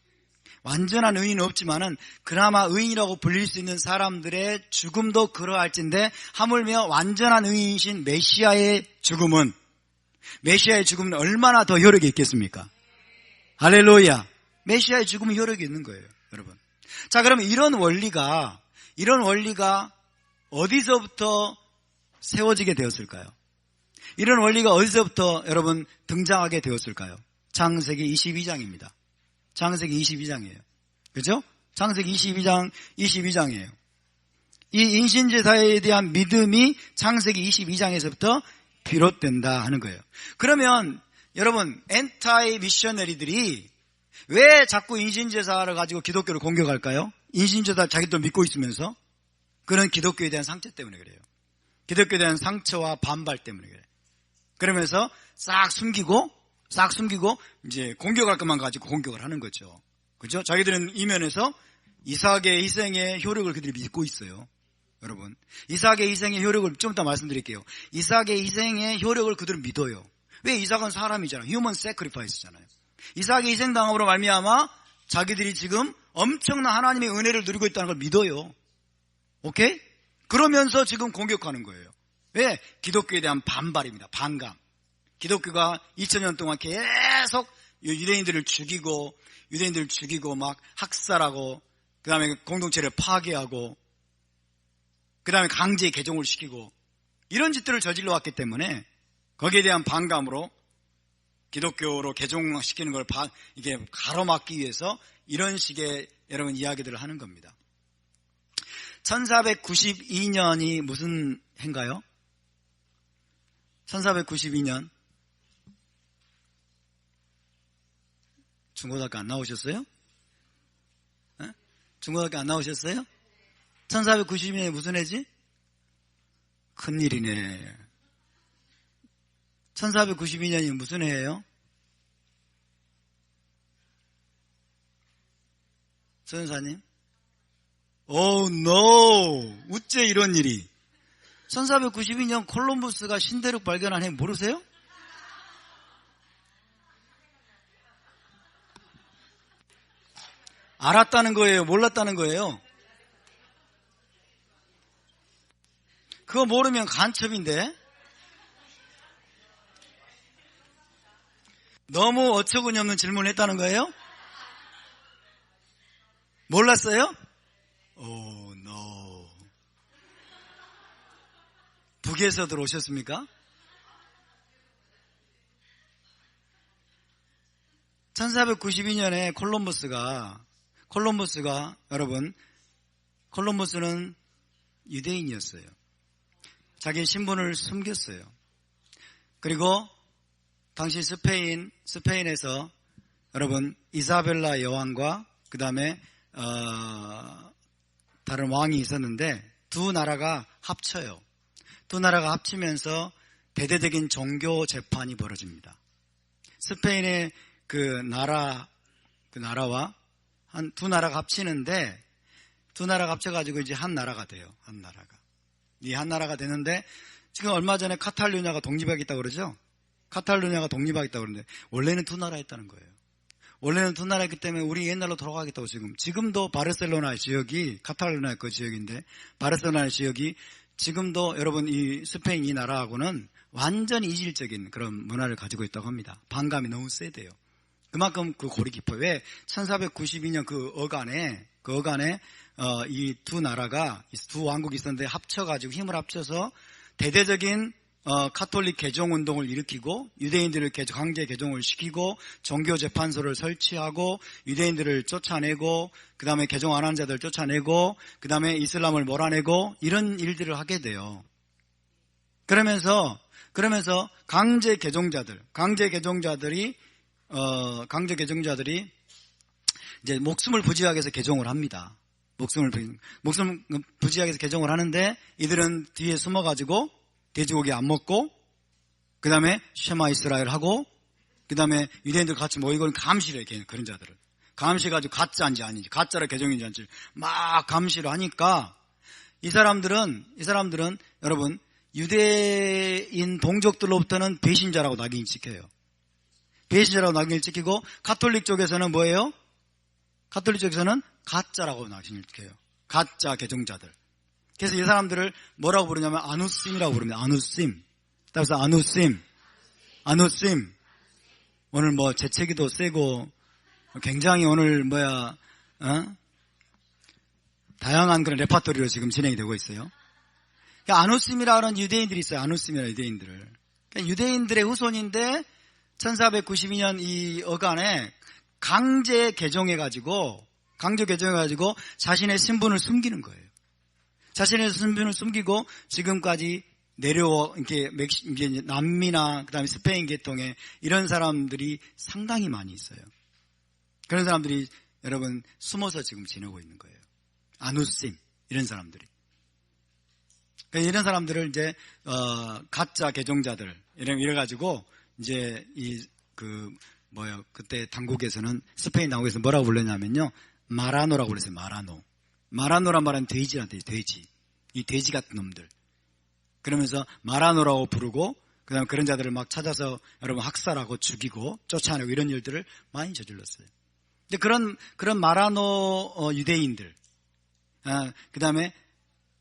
완전한 의인은 없지만은 그나마 의인이라고 불릴 수 있는 사람들의 죽음도 그러할진데 하물며 완전한 의인이신 메시아의 죽음은 얼마나 더 효력이 있겠습니까? 할렐루야. 메시아의 죽음은 효력이 있는 거예요, 여러분. 자, 그러면 이런 원리가 어디서부터 세워지게 되었을까요? 이런 원리가 어디서부터 여러분 등장하게 되었을까요? 창세기 22장입니다. 창세기 22장이에요. 그죠? 창세기 22장이에요. 이 인신제사에 대한 믿음이 창세기 22장에서부터 비롯된다 하는 거예요. 그러면 여러분 엔타이 미셔너리들이 왜 자꾸 인신제사를 가지고 기독교를 공격할까요? 인신제사 자기도 믿고 있으면서 그런 기독교에 대한 상처 때문에 그래요. 기독교에 대한 상처와 반발 때문에 그래요. 그러면서 싹 숨기고 이제 공격할 것만 가지고 공격을 하는 거죠. 그죠? 자기들은 이면에서 이삭의 희생의 효력을 그들이 믿고 있어요. 여러분, 이삭의 희생의 효력을 좀 이따 말씀드릴게요. 이삭의 희생의 효력을 그들은 믿어요. 왜? 이삭은 사람이잖아요. 휴먼 세크리파이스잖아요. 이삭의 희생당함으로 말미암아 자기들이 지금 엄청난 하나님의 은혜를 누리고 있다는 걸 믿어요. 오케이? 그러면서 지금 공격하는 거예요. 왜? 기독교에 대한 반발입니다. 반감. 기독교가 2000년 동안 계속 유대인들을 죽이고 막 학살하고 그 다음에 공동체를 파괴하고 그 다음에 강제 개종을 시키고 이런 짓들을 저질러 왔기 때문에 거기에 대한 반감으로 기독교로 개종시키는 걸 이게 가로막기 위해서 이런 식의 여러분 이야기들을 하는 겁니다. 1492년이 무슨 해인가요? 1492년 중고등학교 안 나오셨어요? 네? 중고등학교 안 나오셨어요? 1492년이 무슨 해지? 큰일이네. 1492년이 무슨 해예요? 선사님? Oh no! 어째 이런 일이? 1492년 콜럼버스가 신대륙 발견한 해 모르세요? 알았다는 거예요? 몰랐다는 거예요? 그거 모르면 간첩인데? 너무 어처구니 없는 질문을 했다는 거예요? 몰랐어요? Oh no. 북에서들 오셨습니까? 1492년에 콜럼버스가 여러분, 콜럼버스는 유대인이었어요. 자기 신분을 숨겼어요. 그리고 당시 스페인에서 여러분 이사벨라 여왕과 그 다음에 다른 왕이 있었는데 두 나라가 합쳐요. 두 나라가 합치면서 대대적인 종교 재판이 벌어집니다. 스페인의 그 나라와 한 두 나라가 합치는데, 두 나라가 합쳐가지고 이제 한 나라가 돼요. 한 나라가. 이 한 나라가 되는데, 지금 얼마 전에 카탈루냐가 독립하겠다고 그러죠? 카탈루냐가 독립하겠다고 그러는데, 원래는 두 나라였다는 거예요. 원래는 두 나라였기 때문에 우리 옛날로 돌아가겠다고 지금도 바르셀로나 지역이, 카탈루냐 그 지역인데, 바르셀로나 지역이 지금도 여러분 이 스페인 이 나라하고는 완전히 이질적인 그런 문화를 가지고 있다고 합니다. 반감이 너무 세대요. 그만큼 그 골이 깊어요. 왜? 1492년 그 어간에 이 두 나라가, 두 왕국이 있었는데 합쳐가지고 힘을 합쳐서 대대적인 카톨릭 개종 운동을 일으키고 유대인들을 강제 개종을 시키고 종교 재판소를 설치하고 유대인들을 쫓아내고 그 다음에 개종 안 하는 자들 쫓아내고 그 다음에 이슬람을 몰아내고 이런 일들을 하게 돼요. 그러면서 강제 개종자들이 이제 목숨을 부지하기 위해서 개종을 합니다. 목숨을 부지하기 위해서 개종을 하는데 이들은 뒤에 숨어가지고 돼지고기 안 먹고 그 다음에 쉐마 이스라엘 하고 그 다음에 유대인들 같이 모이고 감시를 해. 그런 자들을 감시해가지고 가짜인지 아닌지 가짜로 개종인지 아닌지 막 감시를 하니까 이 사람들은 여러분 유대인 동족들로부터는 배신자라고 낙인이 찍혀요. 배신자라고 낙인을 찍히고 가톨릭 쪽에서는 뭐예요? 가톨릭 쪽에서는 가짜라고 낙인을 찍혀요. 가짜 개종자들. 그래서 이 사람들을 뭐라고 부르냐면 아누심이라고 부릅니다. 아누심. 따라서 아누심. 오늘 뭐 재채기도 세고 굉장히 오늘 다양한 그런 레파토리로 지금 진행이 되고 있어요. 그러니까 아누심이라는 유대인들이 있어요. 아누심이라는 유대인들을. 그러니까 유대인들의 후손인데 1492년 이 어간에 강제 개종해가지고 자신의 신분을 숨기는 거예요. 자신의 신분을 숨기고 지금까지 이렇게 남미나 그다음에 스페인 계통에 이런 사람들이 상당히 많이 있어요. 그런 사람들이 여러분 숨어서 지금 지내고 있는 거예요. 아누심 이런 사람들이. 그러니까 이런 사람들을 이제 가짜 개종자들 이래가지고 이제 그때 당국에서는 스페인 당국에서 뭐라고 불렀냐면요. 마라노라고 그랬어요. 마라노란 말은 돼지란 뜻이에요. 돼지. 이 돼지 같은 놈들. 그러면서 마라노라고 부르고 그다음에 그런 자들을 막 찾아서 여러분 학살하고 죽이고 쫓아내고 이런 일들을 많이 저질렀어요. 근데 그런 마라노 유대인들, 그다음에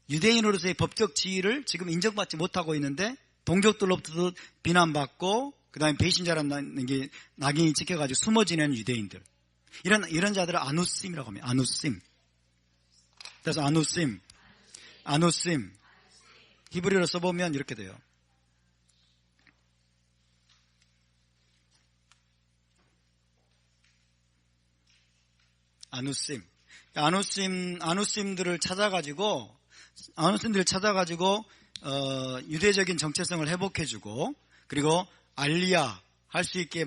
유대인으로서의 법적 지위를 지금 인정받지 못하고 있는데 동족들로부터도 비난받고 그다음에 배신자라는 게 낙인이 찍혀가지고 숨어 지내는 유대인들. 이런 자들을 아누심이라고 합니다. 아누심. 그래서 아누심. 히브리어로 써보면 이렇게 돼요. 아누심들을 찾아가지고 유대적인 정체성을 회복해주고 그리고 알리야 할 수 있게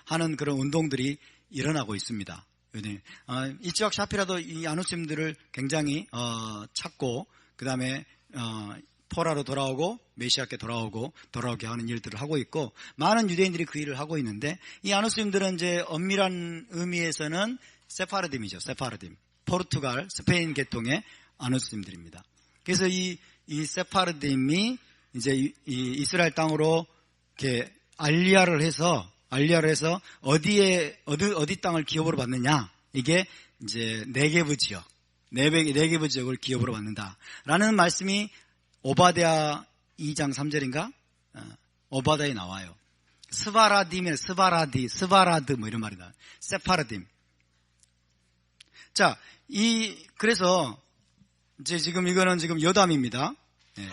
하는 그런 운동들이 일어나고 있습니다. 이츠학 샤피라도 이 아누심들을 굉장히 찾고 그 다음에 포라로 돌아오고 메시아께 돌아오게 하는 일들을 하고 있고 많은 유대인들이 그 일을 하고 있는데 이 아누심들은 이제 엄밀한 의미에서는 세파르딤이죠. 세파르딤. 포르투갈, 스페인 계통의 아누심들입니다. 그래서 이 세파르딤이 이제 이 이스라엘 땅으로 이렇게 알리아를 해서 어디 땅을 기업으로 받느냐? 이게 이제 네게브 지역, 네게브 지역을 기업으로 받는다라는 말씀이 오바댜 2장 3절인가? 오바댜에 나와요. 스바라드 뭐 이런 말이 나와요. 세파르딤. 자, 그래서 이제 지금 이거는 지금 여담입니다. 네.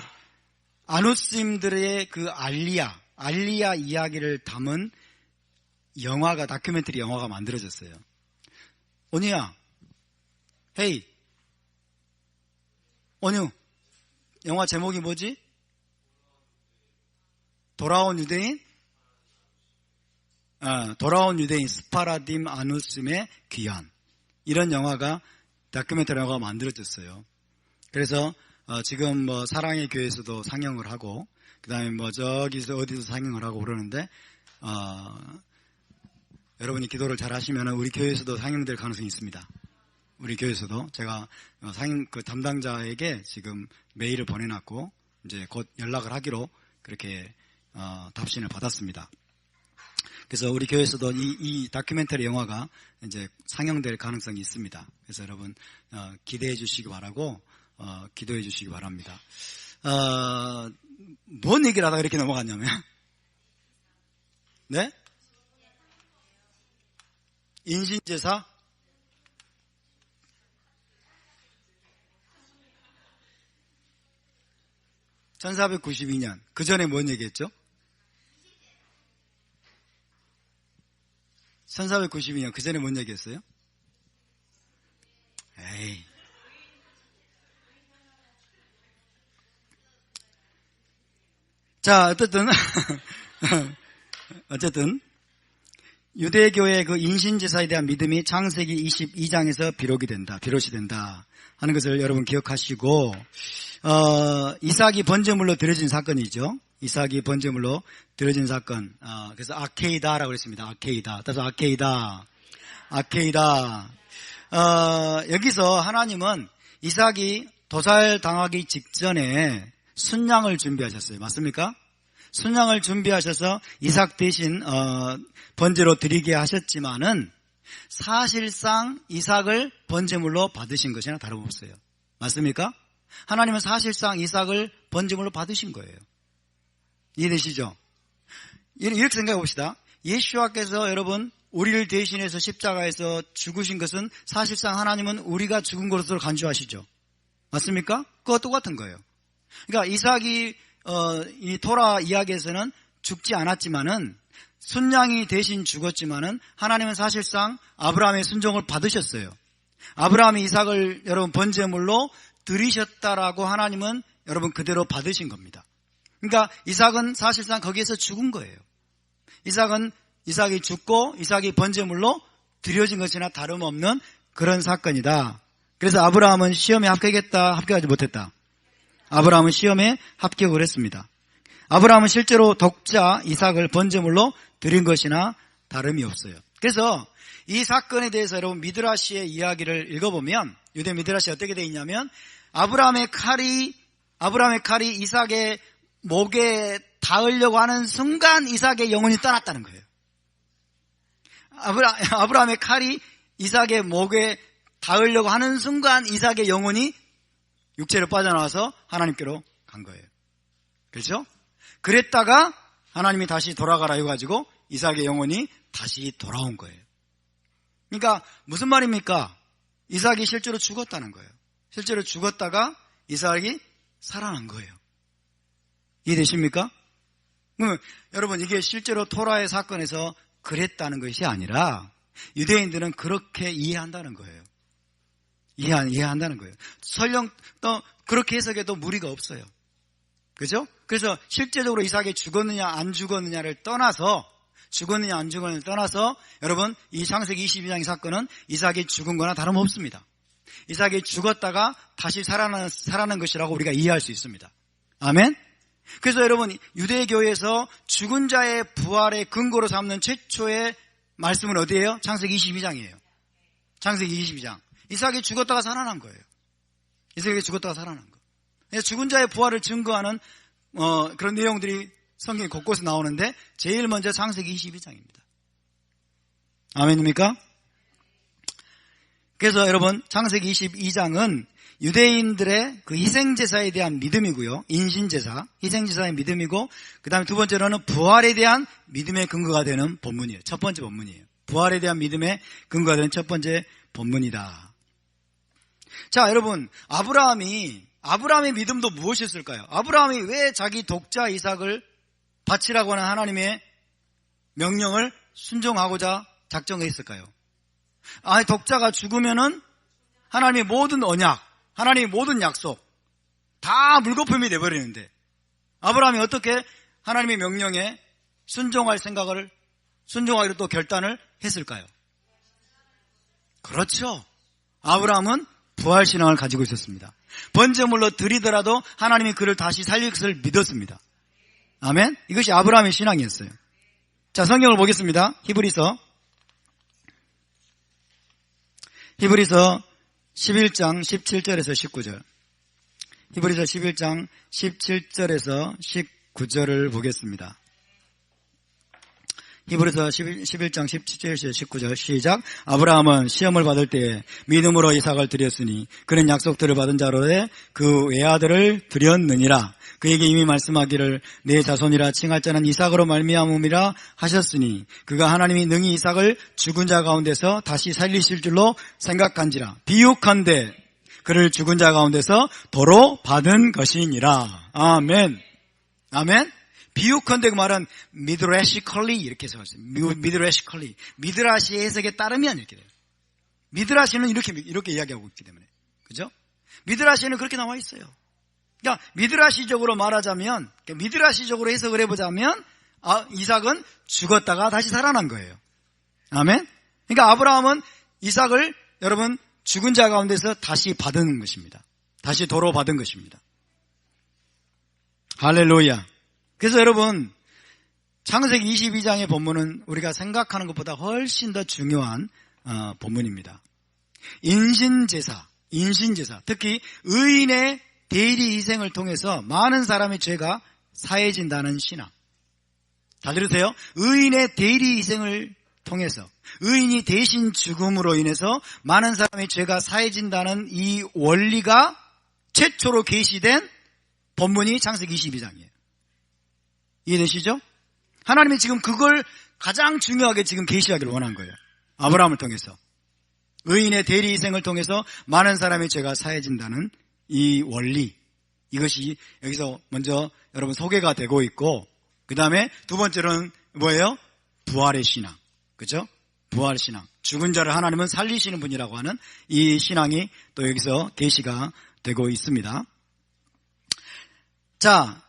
아누심들의 그 알리야 이야기를 담은 다큐멘터리 영화가 만들어졌어요. 온유야, 헤이, 온유, 영화 제목이 뭐지? 돌아온 유대인? 돌아온 유대인, 스파라딤 아누심의 귀환. 이런 영화가, 다큐멘터리 영화가 만들어졌어요. 그래서, 지금 사랑의 교회에서도 상영을 하고, 그 다음에 저기서 어디서 상영을 하고 그러는데, 여러분이 기도를 잘 하시면 우리 교회에서도 상영될 가능성이 있습니다. 우리 교회에서도 제가 상영 그 담당자에게 지금 메일을 보내놨고 이제 곧 연락을 하기로 그렇게 답신을 받았습니다. 그래서 우리 교회에서도 이 다큐멘터리 영화가 이제 상영될 가능성이 있습니다. 그래서 여러분 기대해 주시기 바라고 기도해 주시기 바랍니다. 뭔 얘기를 하다가 이렇게 넘어갔냐면 네? 인신제사? (1492년) 그 전에 뭔 얘기했죠? 1492년 그 전에 뭔 얘기했어요? 에이. 자, 어쨌든 유대교의 그 인신제사에 대한 믿음이 창세기 22장에서 비롯이 된다 하는 것을 여러분 기억하시고, 이삭이 번제물로 드려진 사건이죠. 이삭이 번제물로 드려진 사건. 그래서 아케이다라고 했습니다. 아케이다. 따라서 아케이다. 여기서 하나님은 이삭이 도살당하기 직전에 순양을 준비하셨어요. 맞습니까? 순양을 준비하셔서 이삭 대신 번제로 드리게 하셨지만은 사실상 이삭을 번제물로 받으신 것이나 다름없어요. 맞습니까? 하나님은 사실상 이삭을 번제물로 받으신 거예요. 이해되시죠? 이렇게 생각해 봅시다. 예수와께서 여러분 우리를 대신해서 십자가에서 죽으신 것은 사실상 하나님은 우리가 죽은 것으로 간주하시죠. 맞습니까? 그거 똑같은 거예요. 그러니까 이삭이 이 토라 이야기에서는 죽지 않았지만은 순양이 대신 죽었지만은 하나님은 사실상 아브라함의 순종을 받으셨어요. 아브라함이 이삭을 여러분 번제물로 드리셨다라고 하나님은 여러분 그대로 받으신 겁니다. 그러니까 이삭은 사실상 거기에서 죽은 거예요. 이삭이 죽고 이삭이 번제물로 드려진 것이나 다름없는 그런 사건이다. 그래서 아브라함은 시험에 합격했다, 합격하지 못했다. 아브라함은 시험에 합격을 했습니다. 아브라함은 실제로 독자 이삭을 번제물로 드린 것이나 다름이 없어요. 그래서 이 사건에 대해서 여러분 미드라시의 이야기를 읽어보면 유대 미드라시 어떻게 되어 있냐면 아브라함의 칼이 이삭의 목에 닿으려고 하는 순간 이삭의 영혼이 떠났다는 거예요. 아브라함의 칼이 이삭의 목에 닿으려고 하는 순간 이삭의 영혼이 육체로 빠져나와서 하나님께로 간 거예요. 그렇죠? 그랬다가 하나님이 다시 돌아가라 해가지고 이삭의 영혼이 다시 돌아온 거예요. 그러니까 무슨 말입니까? 이삭이 실제로 죽었다는 거예요. 실제로 죽었다가 이삭이 살아난 거예요. 이해되십니까? 그러면 여러분 이게 실제로 토라의 사건에서 그랬다는 것이 아니라 유대인들은 그렇게 이해한다는 거예요. 이해한다는 거예요. 설령 또 그렇게 해석해도 무리가 없어요. 그죠? 그래서 실제적으로 이삭이 죽었느냐 안 죽었느냐를 떠나서 여러분 이 창세기 22장의 사건은 이삭이 죽은 거나 다름없습니다. 이삭이 죽었다가 다시 살아난 것이라고 우리가 이해할 수 있습니다. 아멘? 그래서 여러분 유대교에서 죽은 자의 부활의 근거로 삼는 최초의 말씀은 어디예요? 창세기 22장이에요. 창세기 22장. 이삭이 죽었다가 살아난 거예요. 이삭이 죽었다가 살아난 거. 죽은 자의 부활을 증거하는 그런 내용들이 성경에 곳곳에 나오는데 제일 먼저 창세기 22장입니다. 아멘입니까? 그래서 여러분 창세기 22장은 유대인들의 그 희생제사에 대한 믿음이고요. 인신제사, 희생제사의 믿음이고 그 다음에 두 번째로는 부활에 대한 믿음의 근거가 되는 본문이에요. 첫 번째 본문이에요. 부활에 대한 믿음의 근거가 되는 첫 번째 본문이다. 자, 여러분 아브라함의 믿음도 무엇이었을까요? 아브라함이 왜 자기 독자 이삭을 바치라고 하는 하나님의 명령을 순종하고자 작정했을까요? 독자가 죽으면은 하나님의 모든 언약, 하나님의 모든 약속 다 물거품이 돼버리는데 아브라함이 어떻게 하나님의 명령에 순종하기로 또 결단을 했을까요? 그렇죠. 아브라함은 부활신앙을 가지고 있었습니다. 번제물로 드리더라도 하나님이 그를 다시 살릴 것을 믿었습니다. 아멘? 이것이 아브라함의 신앙이었어요. 자, 성경을 보겠습니다. 히브리서 히브리서 11장 17절에서 19절. 히브리서 11장 17절에서 19절을 보겠습니다. 히브리서 11장 17절에서 19절 시작. 아브라함은 시험을 받을 때에 믿음으로 이삭을 드렸으니 그는 약속들을 받은 자로에 그 외아들을 드렸느니라. 그에게 이미 말씀하기를 내 자손이라 칭할 자는 이삭으로 말미암음이라 하셨으니 그가 하나님이 능히 이삭을 죽은 자 가운데서 다시 살리실 줄로 생각한지라. 비유컨대 그를 죽은 자 가운데서 도로 받은 것이니라. 아멘. 아멘. 비유컨대 그 말은 미드라시컬리 이렇게 해석했어요. 미드라시컬리. 미드라시의 해석에 따르면 이렇게 돼요. 미드라시는 이렇게 이야기하고 있기 때문에. 그죠? 미드라시는 그렇게 나와 있어요. 그러니까 미드라시적으로 말하자면, 미드라시적으로 해석을 해보자면 이삭은 죽었다가 다시 살아난 거예요. 아멘. 그러니까 아브라함은 이삭을 여러분 죽은 자 가운데서 다시 받은 것입니다. 다시 도로 받은 것입니다. 할렐루야. 그래서 여러분 창세기 22장의 본문은 우리가 생각하는 것보다 훨씬 더 중요한 본문입니다. 인신제사, 특히 의인의 대리 희생을 통해서 많은 사람의 죄가 사해진다는 신앙. 잘 들으세요. 의인의 대리 희생을 통해서 의인이 대신 죽음으로 인해서 많은 사람의 죄가 사해진다는 이 원리가 최초로 계시된 본문이 창세기 22장이에요. 이해되시죠? 하나님이 지금 그걸 가장 중요하게 지금 계시하기를 원한 거예요. 아브라함을 통해서. 의인의 대리 희생을 통해서 많은 사람의 죄가 사해진다는 이 원리. 이것이 여기서 먼저 여러분 소개가 되고 있고, 그 다음에 두 번째로는 뭐예요? 부활의 신앙. 그죠? 부활 신앙. 죽은 자를 하나님은 살리시는 분이라고 하는 이 신앙이 또 여기서 계시가 되고 있습니다. 자,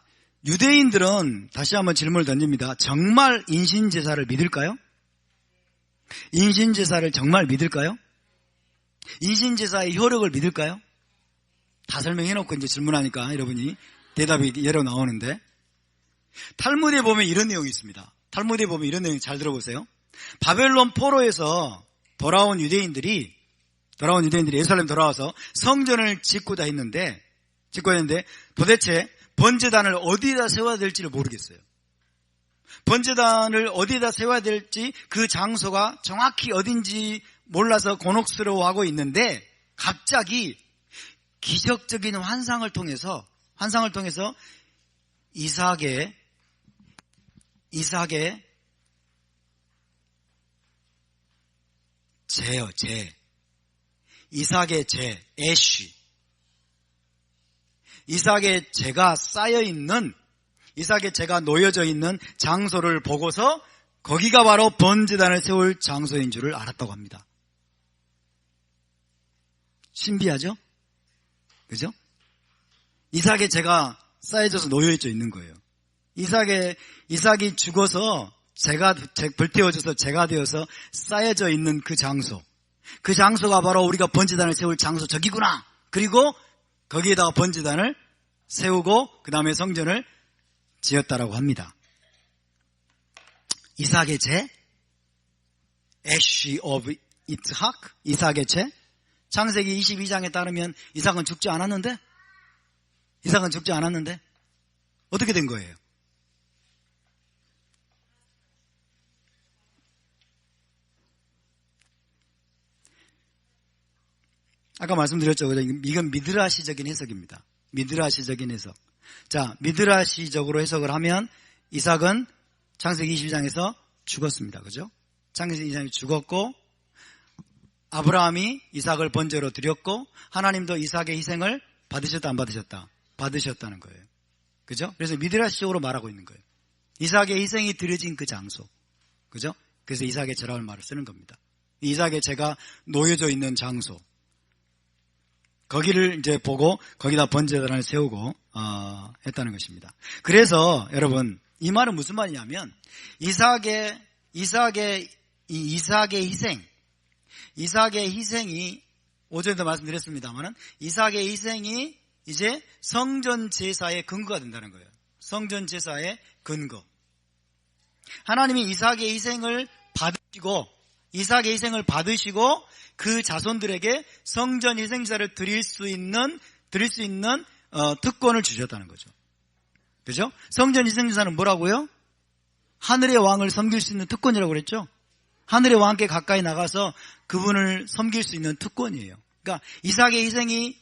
유대인들은 다시 한번 질문을 던집니다. 정말 인신제사를 믿을까요? 인신제사를 정말 믿을까요? 인신제사의 효력을 믿을까요? 다 설명해놓고 이제 질문하니까 여러분이 대답이 예로 나오는데, 탈무드에 보면 이런 내용이 있습니다. 탈무드에 보면 이런 내용 잘 들어보세요. 바벨론 포로에서 돌아온 유대인들이 예루살렘 돌아와서 성전을 짓고자 했는데 도대체 번제단을 어디에다 세워야 될지를 모르겠어요. 번제단을 어디에다 세워야 될지 그 장소가 정확히 어딘지 몰라서 곤혹스러워하고 있는데, 갑자기 기적적인 환상을 통해서 이삭의 이삭의 제, 애쉬. 이삭의 제가 쌓여있는, 이삭의 제가 놓여져 있는 장소를 보고서 거기가 바로 번제단을 세울 장소인 줄을 알았다고 합니다. 신비하죠? 그죠? 이삭의 제가 쌓여져서 놓여져 있는 거예요. 이삭이 죽어서 불태워져서 제가 되어서 쌓여져 있는 그 장소가 바로 우리가 번제단을 세울 장소 저기구나. 그리고 거기에다가 번제단을 세우고 그 다음에 성전을 지었다라고 합니다. 이삭의 제, 애쉬 오브 이삭, 이삭의 제. 창세기 22장에 따르면 이삭은 죽지 않았는데 어떻게 된 거예요? 아까 말씀드렸죠. 이건 미드라시적인 해석입니다. 미드라시적인 해석. 자, 미드라시적으로 해석을 하면 이삭은 창세기 22장에서 죽었습니다. 그죠? 창세기 22장에 죽었고, 아브라함이 이삭을 번제로 드렸고, 하나님도 이삭의 희생을 받으셨다 안 받으셨다? 받으셨다는 거예요. 그죠? 그래서 미드라시적으로 말하고 있는 거예요. 이삭의 희생이 드려진 그 장소. 그죠? 그래서 이삭의 제라는 말을 쓰는 겁니다. 이삭의 제가 놓여져 있는 장소. 거기를 이제 보고 거기다 번제단을 세우고 했다는 것입니다. 그래서 여러분, 이 말은 무슨 말이냐면 이삭의 희생이 어제도 말씀드렸습니다만은 이삭의 희생이 이제 성전 제사의 근거가 된다는 거예요. 성전 제사의 근거. 하나님이 이삭의 희생을 받으시고 이삭의 희생을 받으시고 그 자손들에게 성전 희생제사를 드릴 수 있는 특권을 주셨다는 거죠. 그죠? 성전 희생제사는 뭐라고요? 하늘의 왕을 섬길 수 있는 특권이라고 그랬죠? 하늘의 왕께 가까이 나가서 그분을 섬길 수 있는 특권이에요. 그러니까 이삭의 희생이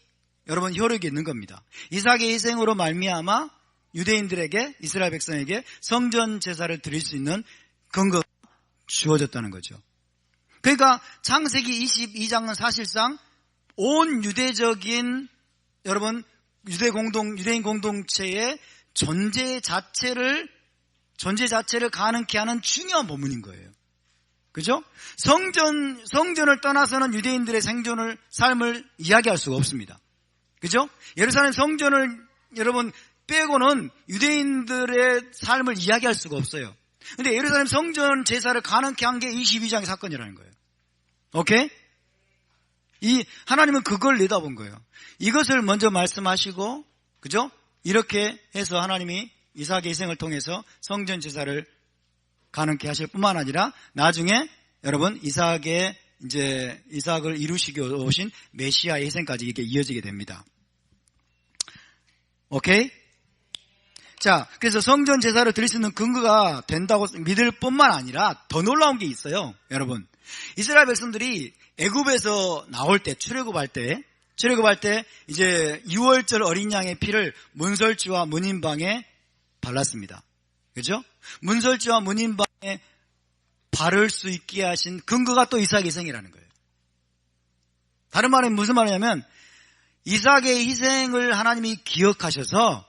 여러분 효력이 있는 겁니다. 이삭의 희생으로 말미암아 유대인들에게, 이스라엘 백성에게 성전 제사를 드릴 수 있는 근거가 주어졌다는 거죠. 그러니까 창세기 22장은 사실상 온 유대적인 여러분 유대인 공동체의 존재 자체를 가능케 하는 중요한 본문인 거예요. 그죠? 성전을 떠나서는 유대인들의 삶을 이야기할 수가 없습니다. 그죠? 예루살렘 성전을 여러분 빼고는 유대인들의 삶을 이야기할 수가 없어요. 근데 예루살렘 성전 제사를 가능케 한 게 22장의 사건이라는 거예요. 오케이? 하나님은 그걸 내다본 거예요. 이것을 먼저 말씀하시고, 그죠? 이렇게 해서 하나님이 이삭의 희생을 통해서 성전 제사를 가능케 하실 뿐만 아니라 나중에 여러분 이삭을 이루시기 오신 메시아의 희생까지 이게 이어지게 됩니다. 오케이? 자, 그래서 성전 제사를 드릴 수 있는 근거가 된다고 믿을 뿐만 아니라 더 놀라운 게 있어요. 여러분, 이스라엘 백성들이 애굽에서 나올 때, 출애굽할 때 이제 6월절 어린 양의 피를 문설주와 문인방에 발랐습니다. 그죠? 문설주와 문인방에 바를 수 있게 하신 근거가 또 이삭의 희생이라는 거예요. 다른 말은 무슨 말이냐면 이삭의 희생을 하나님이 기억하셔서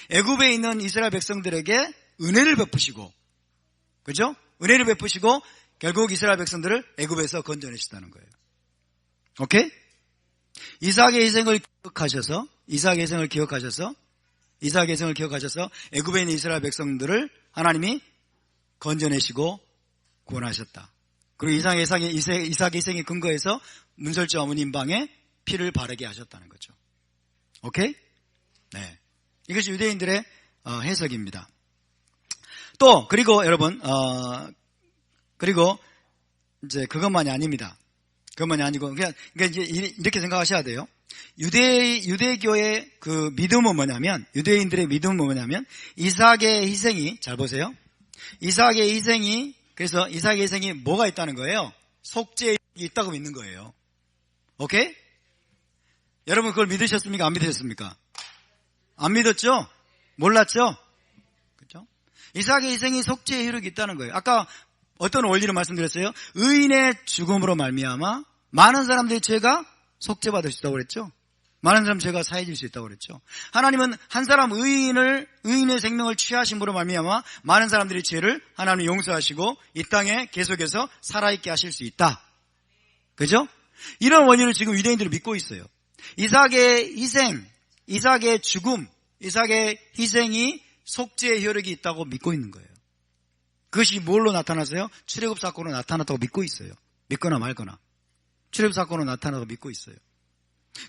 애굽에 있는 이스라엘 백성들에게 은혜를 베푸시고, 그죠? 은혜를 베푸시고 결국 이스라엘 백성들을 애굽에서 건져내시다는 거예요. 오케이? 이삭의 희생을 기억하셔서 애굽에 있는 이스라엘 백성들을 하나님이 건져내시고 구원하셨다. 그리고 이삭의 희생의 근거에서 문설주와 문인방에 피를 바르게 하셨다는 거죠. 오케이? 네. 이것이 유대인들의 해석입니다. 또 그리고 여러분 그리고 이제 그것만이 아닙니다. 그것만이 아니고 그러니까 이제 이렇게 생각하셔야 돼요. 유대교의 그 믿음은 뭐냐면, 유대인들의 믿음은 뭐냐면 이삭의 희생이, 잘 보세요. 이삭의 희생이 뭐가 있다는 거예요? 속죄에 있다고 믿는 거예요. 오케이? 여러분 그걸 믿으셨습니까? 안 믿으셨습니까? 안 믿었죠? 몰랐죠? 그렇죠? 이삭의 희생이 속죄의 효력이 있다는 거예요. 아까 어떤 원리를 말씀드렸어요? 의인의 죽음으로 말미암아 많은 사람들의 죄가 속죄받을 수 있다고 그랬죠? 많은 사람 죄가 사해질 수 있다고 그랬죠? 하나님은 한 사람 의인의 생명을 취하심으로 말미암아 많은 사람들의 죄를 하나님이 용서하시고 이 땅에 계속해서 살아있게 하실 수 있다. 그죠? 이런 원리를 지금 유대인들이 믿고 있어요. 이삭의 희생, 이삭의 죽음, 이삭의 희생이 속죄의 효력이 있다고 믿고 있는 거예요. 그것이 뭘로 나타났어요? 출애굽 사건으로 나타났다고 믿고 있어요. 믿거나 말거나. 출애굽 사건으로 나타나고 믿고 있어요.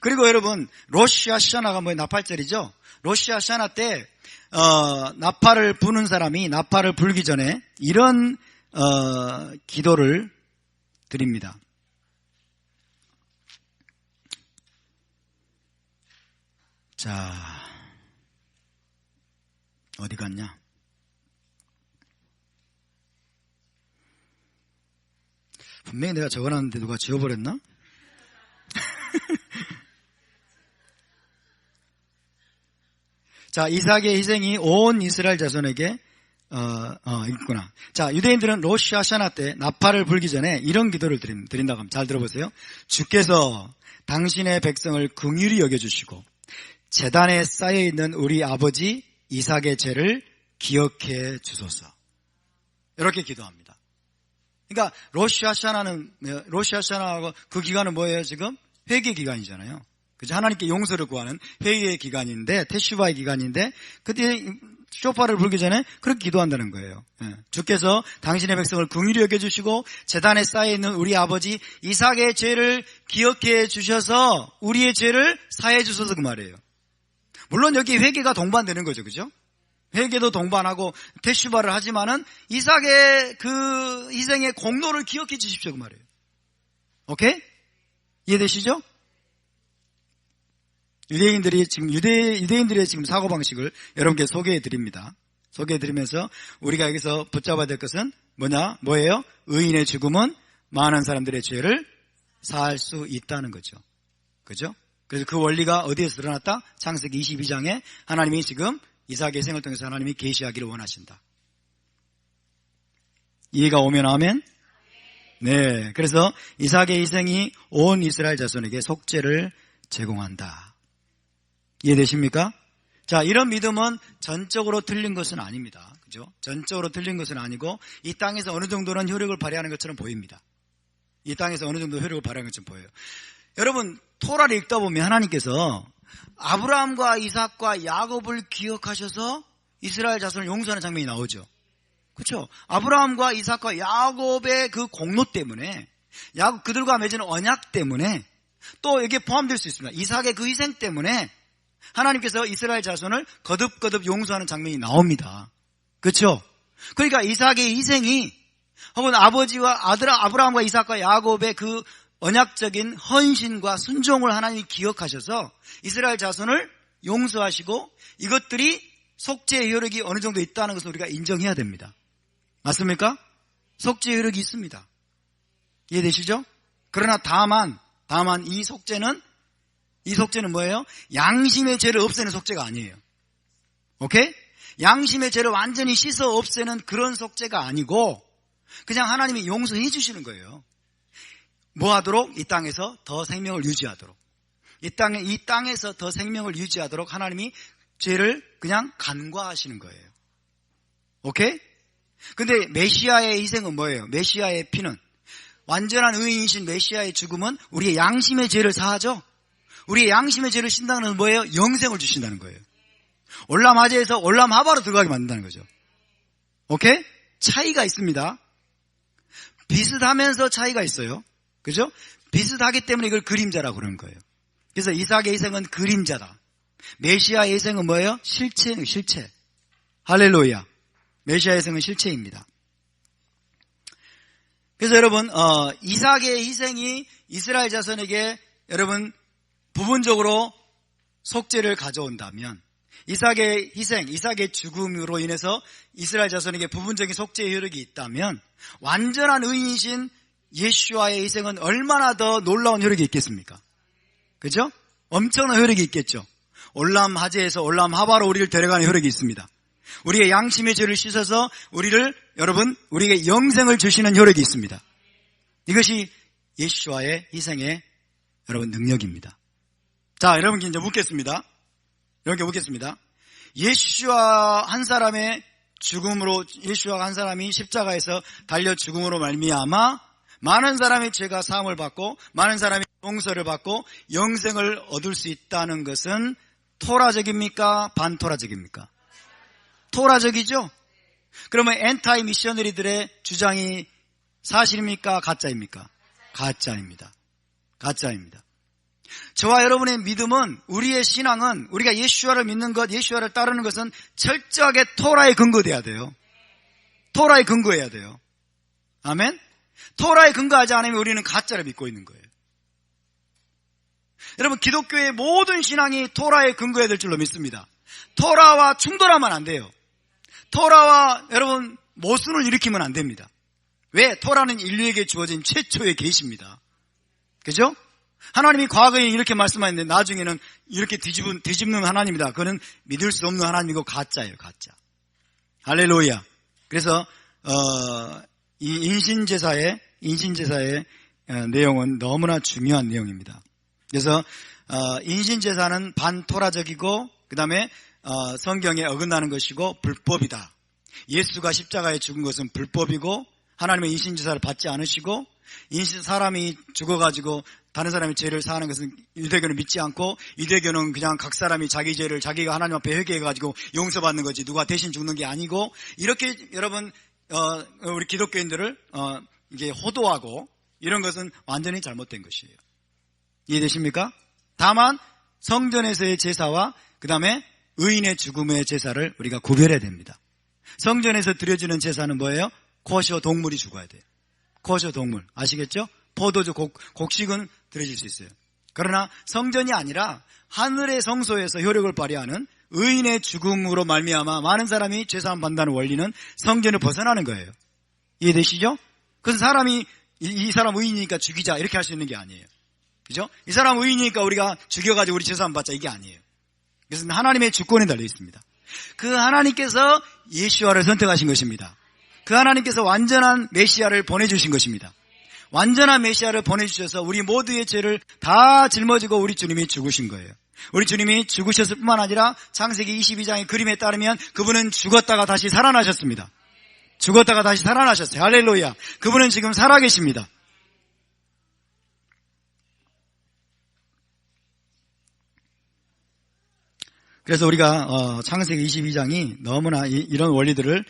그리고 여러분, 로시 하샤나가 뭐예요? 나팔절이죠? 로시 하샤나 때 나팔을 부는 사람이 나팔을 불기 전에 이런 기도를 드립니다. 자, 어디 갔냐? 분명히 내가 적어놨는데 누가 지워버렸나? 자, 이삭의 희생이 온 이스라엘 자손에게 있구나. 자, 유대인들은 로시 하샤나 때 나팔을 불기 전에 이런 기도를 드린다고 합니다. 잘 들어보세요. 주께서 당신의 백성을 긍휼히 여겨주시고 제단에 쌓여있는 우리 아버지 이삭의 죄를 기억해 주소서. 이렇게 기도합니다. 그러니까 로시 하샤나하고 그 기간은 뭐예요 지금? 회개 기간이잖아요. 그죠? 하나님께 용서를 구하는 회개의 기간인데, 테슈바의 기간인데, 그때 쇼파를 불기 전에 그렇게 기도한다는 거예요. 주께서 당신의 백성을 긍휼히 여겨주시고 제단에 쌓여있는 우리 아버지 이삭의 죄를 기억해 주셔서 우리의 죄를 사해 주소서, 그 말이에요. 물론 여기 회개가 동반되는 거죠. 그죠? 회개도 동반하고 테슈바를 하지만은 이삭의 그 희생의 공로를 기억해 주십시오 그 말이에요. 오케이? 이해되시죠? 유대인들의 지금 사고방식을 여러분께 소개해 드립니다. 소개해 드리면서 우리가 여기서 붙잡아야 될 것은 뭐예요? 의인의 죽음은 많은 사람들의 죄를 사할 수 있다는 거죠. 그죠? 그래서 그 원리가 어디에서 드러났다? 창세기 22장에 하나님이 지금 이삭의 희생을 통해서 하나님이 계시하기를 원하신다. 이해가 오면 아멘? 네. 그래서 이삭의 희생이 온 이스라엘 자손에게 속죄를 제공한다. 이해되십니까? 자, 이런 믿음은 전적으로 틀린 것은 아닙니다. 그죠? 전적으로 틀린 것은 아니고 이 땅에서 어느 정도는 효력을 발휘하는 것처럼 보입니다. 이 땅에서 어느 정도 효력을 발휘하는 것처럼 보여요. 여러분, 토라를 읽다 보면 하나님께서 아브라함과 이삭과 야곱을 기억하셔서 이스라엘 자손을 용서하는 장면이 나오죠. 그렇죠? 아브라함과 이삭과 야곱의 그 공로 때문에, 야곱 그들과 맺은 언약 때문에, 또 여기에 포함될 수 있습니다. 이삭의 그 희생 때문에 하나님께서 이스라엘 자손을 거듭거듭 용서하는 장면이 나옵니다. 그렇죠? 그러니까 이삭의 희생이 혹은 아버지와 아들 아브라함과 이삭과 야곱의 그 언약적인 헌신과 순종을 하나님이 기억하셔서 이스라엘 자손을 용서하시고 이것들이 속죄의 효력이 어느 정도 있다는 것을 우리가 인정해야 됩니다. 맞습니까? 속죄의 효력이 있습니다. 이해되시죠? 그러나 다만 이 속죄는 뭐예요? 양심의 죄를 없애는 속죄가 아니에요. 오케이? 양심의 죄를 완전히 씻어 없애는 그런 속죄가 아니고 그냥 하나님이 용서해 주시는 거예요. 뭐 하도록? 이 땅에서 더 생명을 유지하도록. 이 땅에서 더 생명을 유지하도록 하나님이 죄를 그냥 간과하시는 거예요. 오케이? 근데 메시아의 희생은 뭐예요? 메시아의 피는, 완전한 의인이신 메시아의 죽음은 우리의 양심의 죄를 사하죠? 우리의 양심의 죄를 씻는다는 것은 뭐예요? 영생을 주신다는 거예요. 올람 하제에서 올람 하바로 들어가게 만든다는 거죠. 오케이? 차이가 있습니다. 비슷하면서 차이가 있어요. 그죠? 비슷하기 때문에 이걸 그림자라고 그러는 거예요. 그래서 이삭의 희생은 그림자다. 메시아의 희생은 뭐예요? 실체예요, 실체. 할렐루야. 메시아의 희생은 실체입니다. 그래서 여러분, 이삭의 희생이 이스라엘 자손에게 여러분, 부분적으로 속죄를 가져온다면, 이삭의 희생, 이삭의 죽음으로 인해서 이스라엘 자손에게 부분적인 속죄의 효력이 있다면, 완전한 의인이신 예수와의 희생은 얼마나 더 놀라운 효력이 있겠습니까? 그죠? 엄청난 효력이 있겠죠. 올람 하제에서 올람 하바로 우리를 데려가는 효력이 있습니다. 우리의 양심의 죄를 씻어서 우리에게 영생을 주시는 효력이 있습니다. 이것이 예수와의 희생의 여러분 능력입니다. 자, 여러분께 이제 묻겠습니다. 예수와 한 사람의 죽음으로, 예수와 한 사람이 십자가에서 달려 죽음으로 말미암아 많은 사람의 죄가 사함을 받고 많은 사람이 용서를 받고 영생을 얻을 수 있다는 것은 토라적입니까? 반토라적입니까? 토라적이죠? 그러면 엔타이 미셔너리들의 주장이 사실입니까? 가짜입니까? 가짜입니다. 가짜입니다. 저와 여러분의 믿음은, 우리의 신앙은, 우리가 예수와를 믿는 것, 예수와를 따르는 것은 철저하게 토라에 근거돼야 돼요. 토라에 근거해야 돼요. 아멘? 토라에 근거하지 않으면 우리는 가짜를 믿고 있는 거예요. 여러분, 기독교의 모든 신앙이 토라에 근거해야 될 줄로 믿습니다. 토라와 충돌하면 안 돼요. 토라와 여러분 모순을 일으키면 안 됩니다. 왜? 토라는 인류에게 주어진 최초의 계시입니다. 그죠? 하나님이 과거에 이렇게 말씀하셨는데 나중에는 이렇게 뒤집는 하나님이다. 그거는 믿을 수 없는 하나님이고 가짜예요. 가짜. 할렐루야. 그래서 이 인신제사의 내용은 너무나 중요한 내용입니다. 그래서 인신제사는 반토라적이고 그 다음에 성경에 어긋나는 것이고 불법이다. 예수가 십자가에 죽은 것은 불법이고 하나님의 인신제사를 받지 않으시고 사람이 죽어가지고 다른 사람의 죄를 사하는 것은 유대교는 믿지 않고, 유대교는 그냥 각 사람이 자기 죄를 자기가 하나님 앞에 회개해가지고 용서받는 거지 누가 대신 죽는 게 아니고, 이렇게 여러분 우리 기독교인들을 이게 호도하고 이런 것은 완전히 잘못된 것이에요. 이해되십니까? 다만 성전에서의 제사와 그 다음에 의인의 죽음의 제사를 우리가 구별해야 됩니다. 성전에서 드려지는 제사는 뭐예요? 코셔 동물이 죽어야 돼요. 코셔 동물. 아시겠죠? 포도주 곡식은 드려질 수 있어요. 그러나 성전이 아니라 하늘의 성소에서 효력을 발휘하는 의인의 죽음으로 말미암아 많은 사람이 죄사함 받는다는 원리는 성전을 벗어나는 거예요. 이해되시죠? 그래서 사람이 이 사람 의인이니까 죽이자 이렇게 할 수 있는 게 아니에요. 그죠? 이 사람 의인이니까 우리가 죽여가지고 우리 죄사함 받자 이게 아니에요. 그래서 하나님의 주권에 달려 있습니다. 그 하나님께서 예수와를 선택하신 것입니다. 그 하나님께서 완전한 메시아를 보내주신 것입니다. 완전한 메시아를 보내주셔서 우리 모두의 죄를 다 짊어지고 우리 주님이 죽으신 거예요. 우리 주님이 죽으셨을 뿐만 아니라 창세기 22장의 그림에 따르면 그분은 죽었다가 다시 살아나셨습니다. 죽었다가 다시 살아나셨어요. 할렐루야. 그분은 지금 살아계십니다. 그래서 우리가 창세기 22장이 너무나 이런 원리들을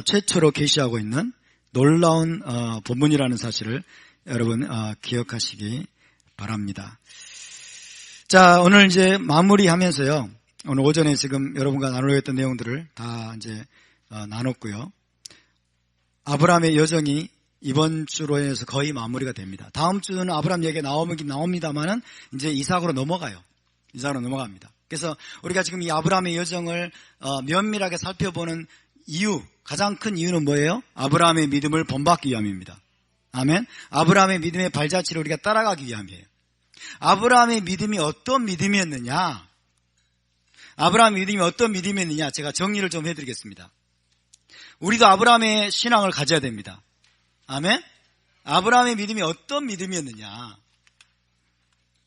최초로 계시하고 있는 놀라운 본문이라는 사실을 여러분 기억하시기 바랍니다. 자, 오늘 이제 마무리하면서요. 오늘 오전에 지금 여러분과 나누려 했던 내용들을 다 이제 나눴고요. 아브라함의 여정이 이번 주로 해서 거의 마무리가 됩니다. 다음 주는 아브라함 얘기가 나옵니다만은 이제 이삭으로 넘어가요. 이삭으로 넘어갑니다. 그래서 우리가 지금 이 아브라함의 여정을 면밀하게 살펴보는 이유, 가장 큰 이유는 뭐예요? 아브라함의 믿음을 본받기 위함입니다. 아멘. 아브라함의 믿음의 발자취를 우리가 따라가기 위함이에요. 아브라함의 믿음이 어떤 믿음이었느냐? 아브라함의 믿음이 어떤 믿음이었느냐? 제가 정리를 좀 해드리겠습니다. 우리도 아브라함의 신앙을 가져야 됩니다. 아멘. 아브라함의 믿음이 어떤 믿음이었느냐?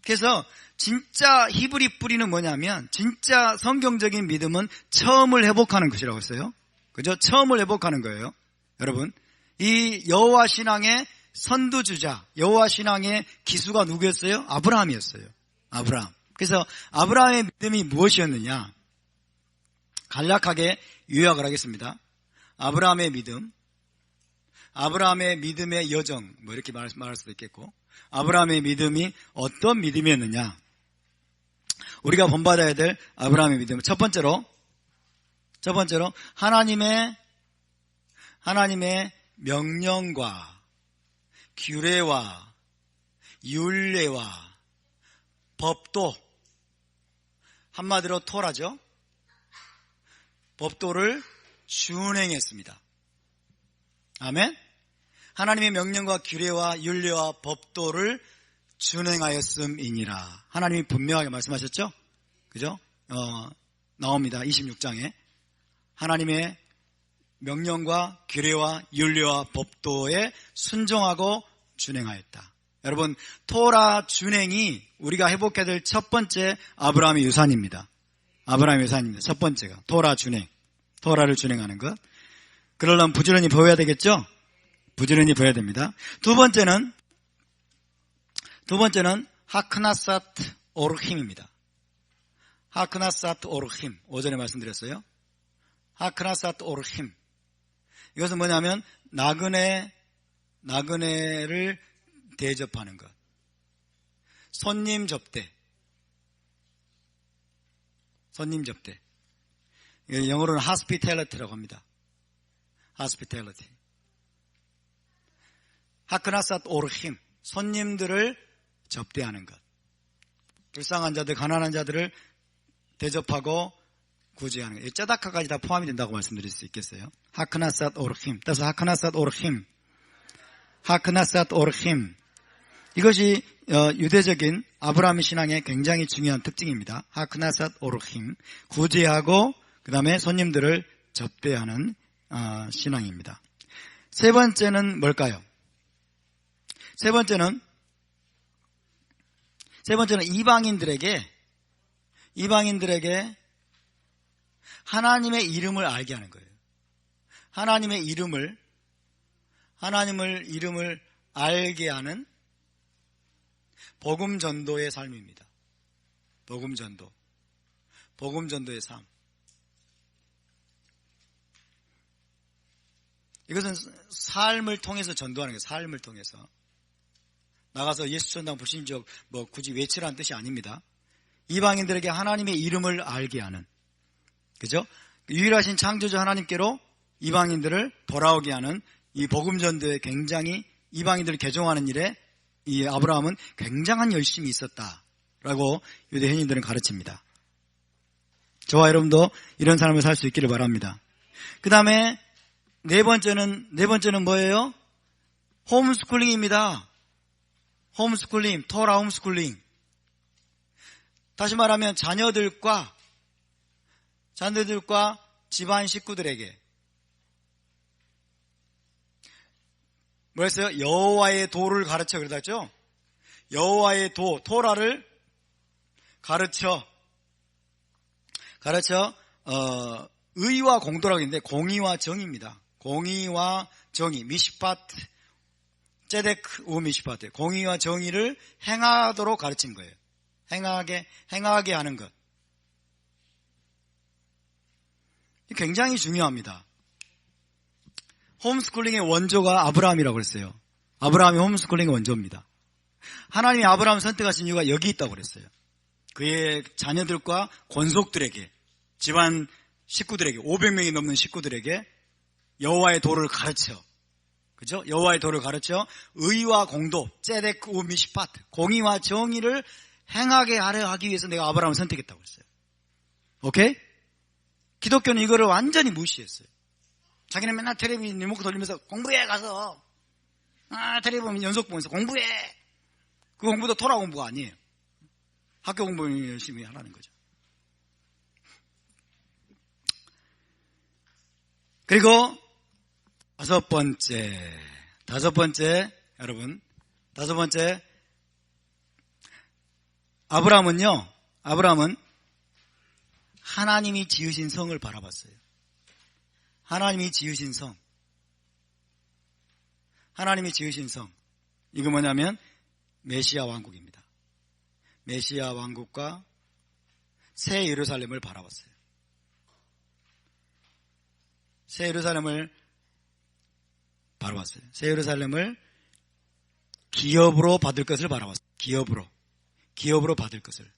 그래서 진짜 히브리 뿌리는 뭐냐면 진짜 성경적인 믿음은 처음을 회복하는 것이라고 했어요. 그죠? 처음을 회복하는 거예요. 여러분, 이 여호와 신앙의 선두주자, 여호와 신앙의 기수가 누구였어요? 아브라함이었어요. 아브라함. 그래서 아브라함의 믿음이 무엇이었느냐? 간략하게 요약을 하겠습니다. 아브라함의 믿음, 아브라함의 믿음의 여정, 뭐 이렇게 말할 수도 있겠고, 아브라함의 믿음이 어떤 믿음이었느냐? 우리가 본받아야 될 아브라함의 믿음. 첫 번째로 하나님의 명령과 규례와 율례와 법도, 한마디로 토라죠. 법도를 준행했습니다. 아멘. 하나님의 명령과 규례와 율례와 법도를 준행하였음이니라. 하나님이 분명하게 말씀하셨죠? 그죠? 나옵니다. 26장에. 하나님의 명령과 규례와 율례와 법도에 순종하고 준행하였다. 여러분, 토라 준행이 우리가 회복해야 될 첫 번째 아브라함의 유산입니다. 아브라함의 유산입니다. 첫 번째가 토라 준행. 토라를 준행하는 것. 그러려면 부지런히 배워야 되겠죠? 부지런히 배워야 됩니다. 두 번째는 하크나사트 오르힘입니다. 하크나사트 오르힘. 오전에 말씀드렸어요. 하크나사트 오르힘. 이것은 뭐냐면 나그네를 대접하는 것. 손님 접대. 영어로는 hospitality라고 합니다. hospitality. 하크나사트 오르힘. 손님들을 접대하는 것. 불쌍한 자들, 가난한 자들을 대접하고 구제하는 것. 짜다카까지 다 포함이 된다고 말씀드릴 수 있겠어요? 하크나사트 오르힘. 따라서 하크나사트 오르힘. 이것이 유대적인 아브라함 신앙의 굉장히 중요한 특징입니다. 하크나사트 오르힘. 구제하고 그 다음에 손님들을 접대하는 신앙입니다. 세 번째는 뭘까요? 세 번째는 이방인들에게 하나님의 이름을 알게 하는 거예요. 하나님의 이름을 알게 하는 복음 전도의 삶입니다. 복음 전도의 삶. 이것은 삶을 통해서 전도하는 거예요. 삶을 통해서. 나가서 예수 전당 불신적 굳이 외치라는 뜻이 아닙니다. 이방인들에게 하나님의 이름을 알게 하는, 그죠? 유일하신 창조주 하나님께로 이방인들을 돌아오게 하는 이 복음 전도에 굉장히 이방인들을 개종하는 일에 이 아브라함은 굉장한 열심이 있었다라고 유대 현인들은 가르칩니다. 저와 여러분도 이런 삶을 살 수 있기를 바랍니다. 그 다음에 네 번째는 뭐예요? 홈스쿨링입니다. 홈스쿨링, 토라 홈스쿨링. 다시 말하면 자녀들과 집안 식구들에게 뭐랬어요? 여호와의 도를 가르쳐 그러다죠? 여호와의 도, 토라를 가르쳐 의와 공도라고 했는데 공의와 정의입니다. 공의와 정의, 미시파트, 제데크 우 미시파트, 공의와 정의를 행하도록 가르친 거예요. 행하게 하는 것. 굉장히 중요합니다. 홈스쿨링의 원조가 아브라함이라고 그랬어요. 아브라함이 홈스쿨링의 원조입니다. 하나님이 아브라함을 선택하신 이유가 여기 있다고 그랬어요. 그의 자녀들과 권속들에게, 집안 식구들에게, 500명이 넘는 식구들에게 여호와의 도를 가르쳐, 그죠? 여호와의 도를 가르쳐 의와 공도, 제데크 우 미시파트, 공의와 정의를 행하게 하기 위해서 내가 아브라함을 선택했다고 그랬어요. 오케이? 기독교는 이거를 완전히 무시했어요. 자기는 맨날 텔레비 리모컨 돌리면서 공부해 가서 텔레비 보면 연속 보면서 공부해. 그 공부도 토라 공부가 아니에요. 학교 공부를 열심히 하라는 거죠. 그리고 다섯 번째 여러분, 아브라함은 하나님이 지으신 성을 바라봤어요. 하나님이 지으신 성. 이거 뭐냐면 메시아 왕국입니다. 메시아 왕국과 새 예루살렘을 바라봤어요. 새 예루살렘을 기업으로 받을 것을 바라봤어요. 기업으로 받을 것을.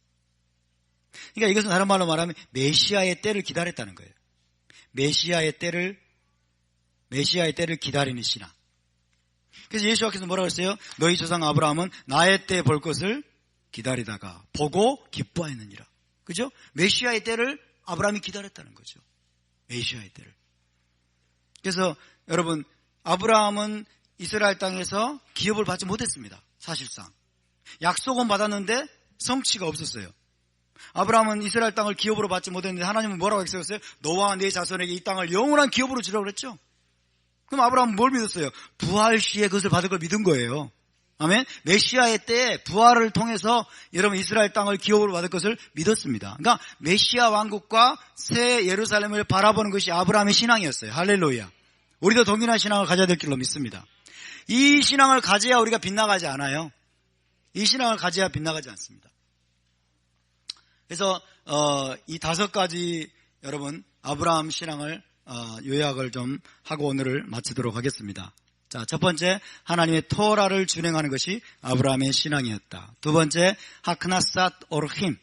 그러니까 이것은 다른 말로 말하면 메시아의 때를 기다렸다는 거예요. 메시아의 때를 기다리는 신앙. 그래서 예수께서 뭐라고 했어요? 너희 조상 아브라함은 나의 때 볼 것을 기다리다가 보고 기뻐하였느니라. 그죠? 메시아의 때를 아브라함이 기다렸다는 거죠. 메시아의 때를. 그래서 여러분, 아브라함은 이스라엘 땅에서 기업을 받지 못했습니다. 사실상. 약속은 받았는데 성취가 없었어요. 아브라함은 이스라엘 땅을 기업으로 받지 못했는데 하나님은 뭐라고 했어요? 너와 네 자손에게 이 땅을 영원한 기업으로 주라고 그랬죠. 그럼 아브라함은 뭘 믿었어요? 부활 시에 그것을 받을 걸 믿은 거예요. 아멘. 메시아의 때에 부활을 통해서 여러분 이스라엘 땅을 기업으로 받을 것을 믿었습니다. 그러니까 메시아 왕국과 새 예루살렘을 바라보는 것이 아브라함의 신앙이었어요. 할렐루야. 우리도 동일한 신앙을 가져야 될 길로 믿습니다. 이 신앙을 가져야 우리가 빗나가지 않아요. 이 신앙을 가져야 빗나가지 않습니다. 그래서 이 5가지 여러분 아브라함 신앙을 요약을 좀 하고 오늘을 마치도록 하겠습니다. 자, 첫 번째, 하나님의 토라를 준행하는 것이 아브라함의 신앙이었다. 두 번째, 하크나삿 오르힘,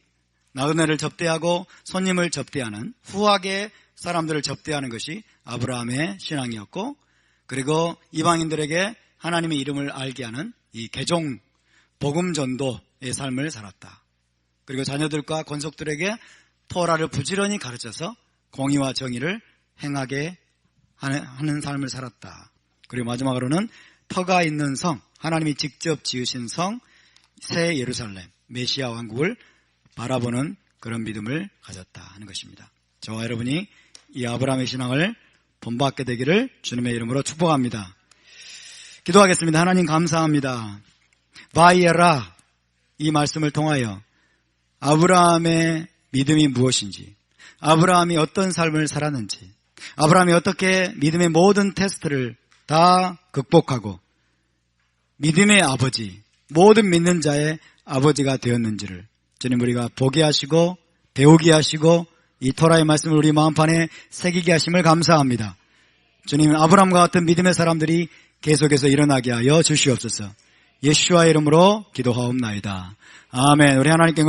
나그네를 접대하고 손님을 접대하는, 후하게 사람들을 접대하는 것이 아브라함의 신앙이었고, 그리고 이방인들에게 하나님의 이름을 알게 하는 이 개종 복음 전도의 삶을 살았다. 그리고 자녀들과 권속들에게 토라를 부지런히 가르쳐서 공의와 정의를 행하게 하는 삶을 살았다. 그리고 마지막으로는 터가 있는 성, 하나님이 직접 지으신 성, 새 예루살렘, 메시아 왕국을 바라보는 그런 믿음을 가졌다 하는 것입니다. 저와 여러분이 이 아브라함의 신앙을 본받게 되기를 주님의 이름으로 축복합니다. 기도하겠습니다. 하나님 감사합니다. 바이에라, 이 말씀을 통하여 아브라함의 믿음이 무엇인지, 아브라함이 어떤 삶을 살았는지, 아브라함이 어떻게 믿음의 모든 테스트를 다 극복하고 믿음의 아버지, 모든 믿는 자의 아버지가 되었는지를 주님 우리가 보게 하시고 배우게 하시고 이 토라의 말씀을 우리 마음판에 새기게 하심을 감사합니다. 주님, 아브라함과 같은 믿음의 사람들이 계속해서 일어나게 하여 주시옵소서. 예수와 이름으로 기도하옵나이다. 아멘. 우리 하나님께